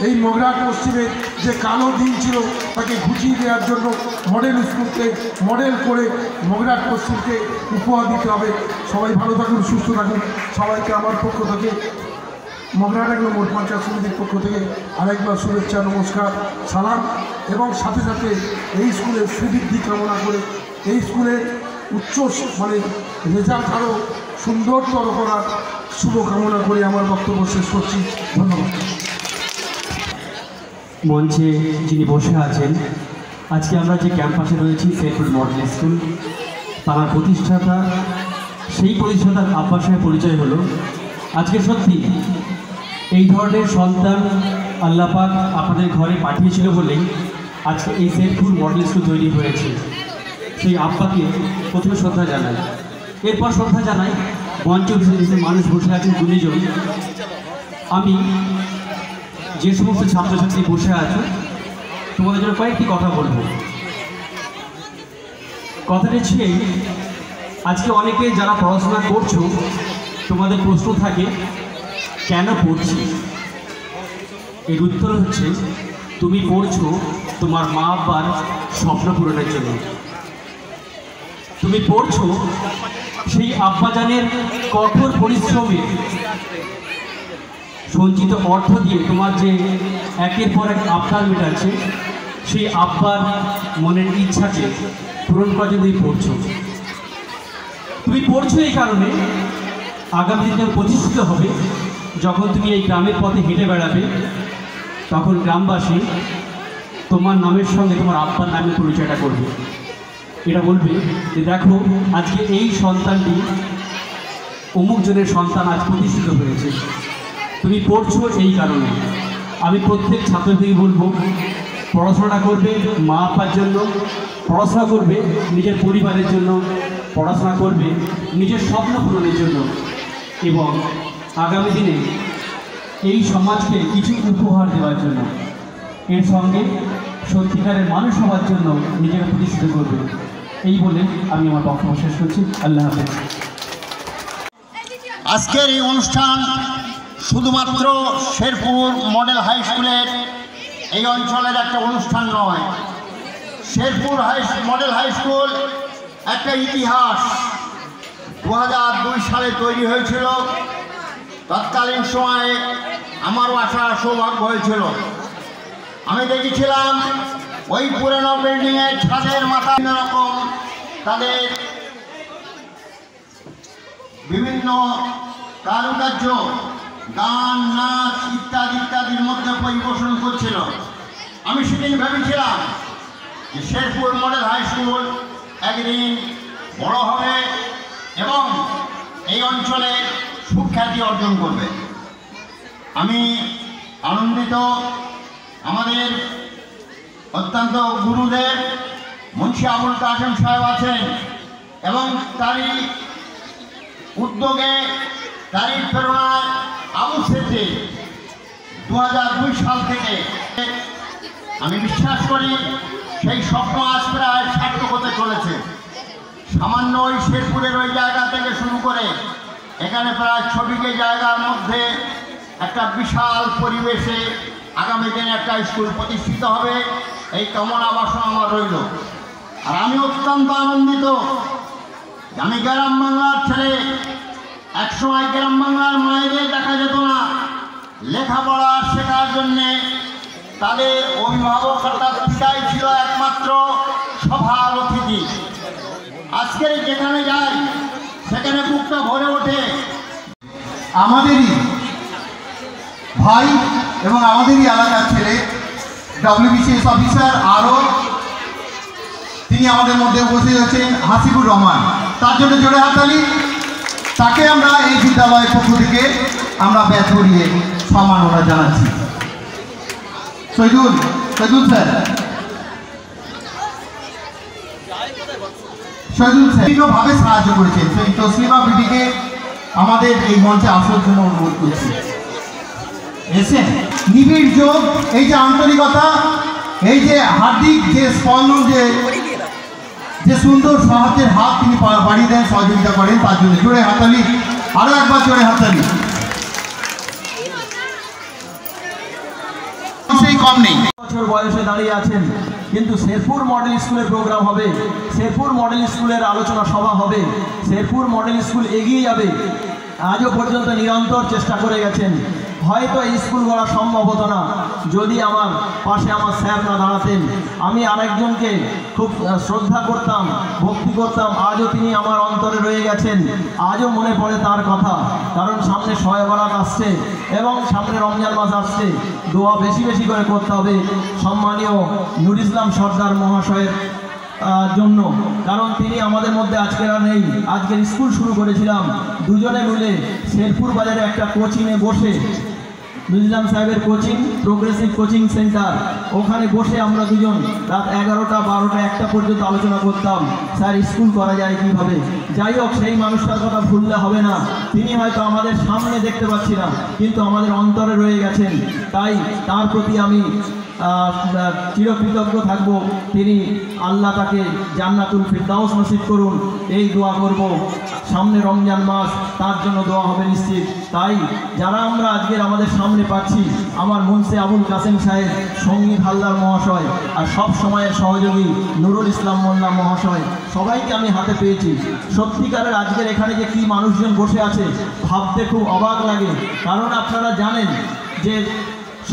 এই বগরাহাট পশ্চিমের যে কালো দিন ছিল তাকে ঘুচিয়ে দেওয়ার জন্য মডেল স্কুলকে মডেল করে বগরাহাট পশ্চিমকে উপহার দিতে হবে। সবাই ভালো থাকুন, সুস্থ থাকুন। সবাইকে আমার পক্ষ থেকে, বগরাহাট 1 নম্বর পঞ্চায়েত সমিতির পক্ষ থেকে আরেকবার শুভেচ্ছা, নমস্কার, সালাম, এবং সাথে সাথে এই স্কুলের শ্রীবৃদ্ধি কামনা করে এই স্কুলের উচ্চ রেজাল্ট আরও সুন্দরতর করার শুভকামনা করে আমার বক্তব্য শেষ করছি। ধন্যবাদ। মঞ্চে যিনি বসে আছেন, আজকে আমরা যে ক্যাম্পাসে রয়েছি শেরপুর মডেল স্কুল, তার প্রতিষ্ঠাতা, সেই প্রতিষ্ঠাতার আব্বার সঙ্গে পরিচয় হলো। আজকে সত্যি এই ধরনের সন্তান আল্লাহ পাক আপনাদের ঘরে পাঠিয়েছিল বলেই আজকে এই শেরপুর মডেল স্কুল তৈরি হয়েছে। সেই আব্বাকে প্রথমে শ্রদ্ধা জানাই, এরপর শ্রদ্ধা জানাই মঞ্চ মানুষ বসে আছেন 2 জন। আমি যে সমস্ত ছাত্রছাত্রী বসে আছে তোমাদের জন্য কয়েকটি কথা বলবো। কথাটা হচ্ছে, আজকে অনেকে যারা পড়াশোনা করছো তোমাদের প্রশ্ন থাকে কেন পড়ছি। এর উত্তর হচ্ছে, তুমি পড়ছো তোমার মা বাবার স্বপ্ন পূরণের জন্য। তুমি পড়ছো সেই আব্বাজানের কঠোর পরিশ্রমে সঞ্চিত অর্থ দিয়ে তোমার যে একের পর এক আবদার মেটাচ্ছে, সেই আব্বার মনের ইচ্ছাকে পূরণ করার জন্য তুমি পড়ছো। তুমি পড়ছো এই কারণে আগামী দিনে প্রতিষ্ঠিত হবে। যখন তুমি এই গ্রামের পথে হেঁটে বেড়াবে, তখন গ্রামবাসী তোমার নামের সঙ্গে তোমার আব্বার নামের পরিচয়টা করবে। এটা বলবে যে দেখো আজকে এই সন্তানটি অমুক জনের সন্তান আজ প্রতিষ্ঠিত হয়েছে। তুমি পড়ছো এই কারণে। আমি প্রত্যেক ছাত্রদেরকে বলবো, পড়াশোনা করবে মা বাবার জন্য, পড়াশোনা করবে নিজের পরিবারের জন্য, পড়াশোনা করবে নিজের স্বপ্ন পূরণের জন্য, এবং আগামী দিনে এই সমাজকে কিছু উপহার দেওয়ার জন্য। এর সঙ্গে সত্যিকারের মানুষ হওয়ার জন্য নিজেকে প্রতিষ্ঠিত করবে। এই বলে আমি আমার বক্তব্য শেষ করছি। আল্লাহ হাফেজ। আজকের এই অনুষ্ঠান শুধুমাত্র শেরপুর মডেল হাই স্কুলের এই অঞ্চলের একটা অনুষ্ঠান নয়। শেরপুর মডেল হাই স্কুল একটা ইতিহাস। 2002 সালে তৈরি হয়েছিল। তৎকালীন সময়ে আমারও আসার সৌভাগ্য হয়েছিল। আমি দেখেছিলাম ওই পুরনো বিল্ডিংয়ের ছাদের মাথায় রকম তাদের বিভিন্ন কারুকার্য, গান, নাচ ইত্যাদির মধ্যে পরিবেশন করছিল। আমি সেদিন ভেবেছিলাম যে শেরপুর মডেল হাই স্কুল একদিন বড় হবে এবং এই অঞ্চলে সুখ্যাতি অর্জন করবে। আমি আনন্দিত আমাদের অত্যন্ত গুরুদেব মুন্সি আবুল কাসেম সাহেব আছেন এবং তারই উদ্যোগে তারই প্রেরণায় আবু সেতে 2002 সাল থেকে আমি বিশ্বাস করি সেই স্বপ্ন আজ প্রায় সার্থক হতে চলেছে। সামান্য ওই শেরপুরের ওই জায়গা থেকে শুরু করে এখানে প্রায় 6 বিঘে জায়গার মধ্যে একটা বিশাল পরিবেশে আগামী দিনে একটা স্কুল প্রতিষ্ঠিত হবে, এই কামনা বাসনা আমার রইল। আর আমি অত্যন্ত আনন্দিত, আমি গ্রাম বাংলার ছেলে। একসময় গ্রাম বাংলার মায়েদের দেখা যেত না লেখাপড়া শেখার জন্যে, তাদের অভিভাবক অর্থাৎ পিতাই ছিল একমাত্র সভার অতিথি। আজকের যেখানে যাই সেখানে বুকটা ভরে ওঠে। আমাদেরই ভাই এবং আমাদেরই এলাকার ছেলে WBCS অফিসার, আরও তিনি আমাদের মধ্যে উপস্থিত হয়েছেন হাসিবুর রহমান, তার জন্য জোরে হাততালি। তাকে আমরা এই বিদ্যালয়ের পক্ষ থেকে আমরা ব্যাচ করিয়ে সম্মাননা জানাচ্ছি। শহীদুল স্যার, বিভিন্নভাবে সাহায্য করেছেন। সেই তসলিমা বিটিকে আমাদের এই মঞ্চে আসার জন্য অনুরোধ করছি। এসে নিবিড় যোগ, এই যে আন্তরিকতা, এই যে হার্দিক যে স্পন্দন, যে সুন্দর সাহায্যের হাত তিনি বাড়িয়ে দেন, সহযোগিতা করেন, তার জন্য জোরে হাততালি, আরো একবার জোরে হাততালি। সেই কম নেই, বছর বয়সে দাঁড়িয়ে আছেন, কিন্তু শেরপুর মডেল স্কুলের প্রোগ্রাম হবে, শেরপুর মডেল স্কুলের আলোচনা সভা হবে, শেরপুর মডেল স্কুল এগিয়ে যাবে। আজও পর্যন্ত নিরন্তর চেষ্টা করে গেছেন। হয়তো এই স্কুল গড়া সম্ভব হতো না যদি আমার পাশে আমার স্যার না দাঁড়াতেন। আমি আরেকজনকে খুব শ্রদ্ধা করতাম, ভক্তি করতাম, আজও তিনি আমার অন্তরে রয়ে গেছেন। আজও মনে পড়ে তার কথা, কারণ সামনে শবে বরাত আসছে এবং সামনে রমজান মাস আসছে। দোয়া বেশি বেশি করে করতে হবে সম্মানীয় নুর ইসলাম সর্দার মহাশয়ের জন্য, কারণ তিনি আমাদের মধ্যে আজকের আর নেই। আজকের স্কুল শুরু করেছিলাম দুজনে মিলে শেরপুর বাজারে একটা কোচিংয়ে বসে, নুর ইসলাম সাহেবের কোচিং, প্রোগ্রেসিভ কোচিং সেন্টার, ওখানে বসে আমরা দুজন রাত 11টা 12টা 1টা পর্যন্ত আলোচনা করতাম স্যার স্কুল করা যায় কীভাবে। যাই হোক, সেই মানুষটার কথা ভুললে হবে না। তিনি হয়তো আমাদের সামনে দেখতে পাচ্ছি না, কিন্তু আমাদের অন্তরে রয়ে গেছেন। তাই তার প্রতি আমি চিরকৃতজ্ঞ থাকব। তিনি আল্লাহ তাকে জান্নাতুল ফিরদাউস নসিব করুন, এই দোয়া করব। সামনে রমজান মাস, তার জন্য দোয়া হবে নিশ্চিত। তাই যারা আমরা আজকের আমাদের সামনে পাচ্ছি, আমার মুন্সি আবুল কাসেম সাহেব, সঙ্গীত হালদার মহাশয়, আর সব সময়ের সহযোগী নুরুল ইসলাম মোল্লা মহাশয়, সবাইকে আমি হাতে পেয়েছি। সত্যিকারের আজকের এখানে যে কী মানুষজন বসে আছে ভাবতে খুব অবাক লাগে, কারণ আপনারা জানেন যে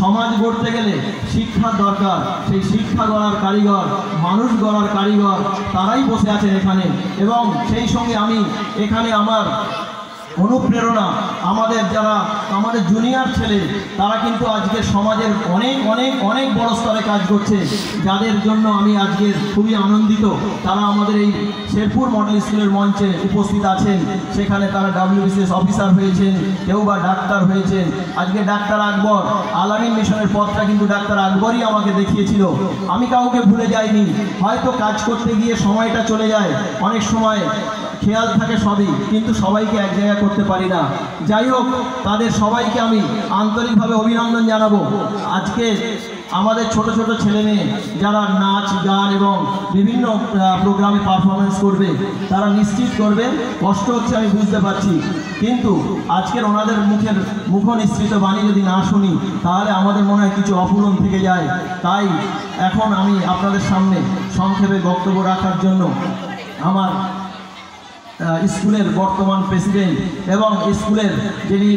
সমাজ গড়তে গেলে শিক্ষার দরকার। সেই শিক্ষা গড়ার কারিগর, মানুষ গড়ার কারিগর, তারাই বসে আছেন এখানে। এবং সেই সঙ্গে আমি এখানে আমার অনুপ্রেরণা, যারা আমাদের জুনিয়র ছেলে, তারা কিন্তু আজকে সমাজের অনেক অনেক অনেক বড় স্তরে কাজ করছে, যাদের জন্য আমি আজকে খুবই আনন্দিত। তারা আমাদের এই শেরপুর মডেল স্কুলের মঞ্চে উপস্থিত আছেন। সেখানে তারা WBCS অফিসার হয়েছেন, কেউ বা ডাক্তার হয়েছেন। আজকে ডাক্তার আকবর, আলামিন মিশনের পথটা কিন্তু ডাক্তার আকবরই আমাকে দেখিয়েছিল। আমি কাউকে ভুলে যাইনি। হয়তো কাজ করতে গিয়ে সময়টা চলে যায়, অনেক সময় খেয়াল থাকে সবই, কিন্তু সবাইকে এক জায়গায় করতে পারি না। যাই হোক, তাদের সবাইকে আমি আন্তরিকভাবে অভিনন্দন জানাবো। আজকে আমাদের ছোট ছোট ছেলে মেয়ে যারা নাচ গান এবং বিভিন্ন প্রোগ্রামে পারফরমেন্স করবে, তারা নিশ্চিত করবে। কষ্ট হচ্ছে আমি বুঝতে পারছি, কিন্তু আজকের ওনাদের মুখ নিঃসৃত বাণী যদি না শুনি, তাহলে আমাদের মনে হয় কিছু অপূরণ থেকে যায়। তাই এখন আমি আপনাদের সামনে সংক্ষেপে বক্তব্য রাখার জন্য আমার স্কুলের বর্তমান প্রেসিডেন্ট এবং স্কুলের যিনি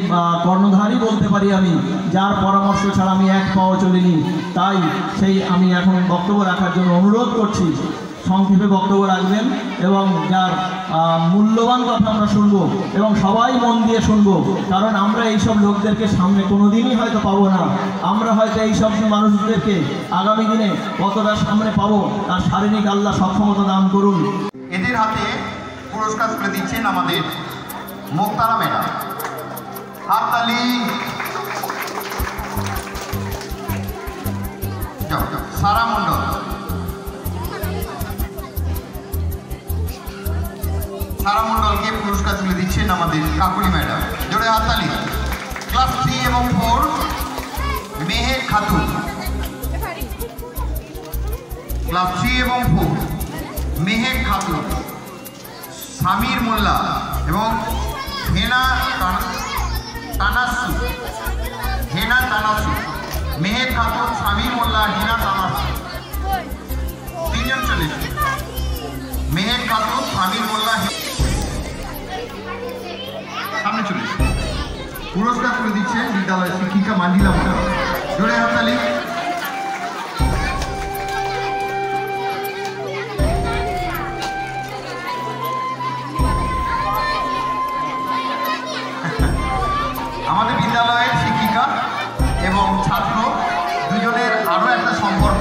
কর্ণধারী বলতে পারি আমি, যার পরামর্শ ছাড়া আমি এক পাও চলিনি, তাই আমি এখন বক্তব্য রাখার জন্য অনুরোধ করছি। সংক্ষেপে বক্তব্য রাখবেন এবং যার মূল্যবান কথা আমরা শুনবো এবং সবাই মন দিয়ে শুনবো, কারণ আমরা এইসব লোকদেরকে সামনে কোনোদিনই হয়তো পাবো না। আমরা হয়তো এইসব মানুষদেরকে আগামী দিনে কতটা সামনে পাবো, তার শারীরিক আল্লাহ সক্ষমতা দান করুন। এদের হাতে পুরস্কার তুলে দিচ্ছেন আমাদের মোক্তারা ম্যাডাম। হাততালি। সারা মণ্ডল। সারা মণ্ডলকে পুরস্কার তুলে দিচ্ছেন আমাদের কাকুলি ম্যাডাম। জোরে হাততালি। ক্লাস 3 এবং 4 মেহের খাতুন। ক্লাস 3 এবং 4 মেহের খাতুন, সামির মোল্লা এবং হেনা তানাসু। হেনা তানাসু, মেহের খাতুন, সামির মোল্লা, হেনা তানাসু, তিনজন চলে এসেছে। মেহের খাতুন, সামির মোল্লা, সামনে চলে এসেছে। পুরস্কার তুলে দিচ্ছেন বিদ্যালয়ের শিক্ষিকা মান্ডিলা মোল্লা। জোরে হাততালি। আমাদের বিদ্যালয়ের শিক্ষিকা এবং ছাত্র দুজনের আরো একটা সম্পর্ক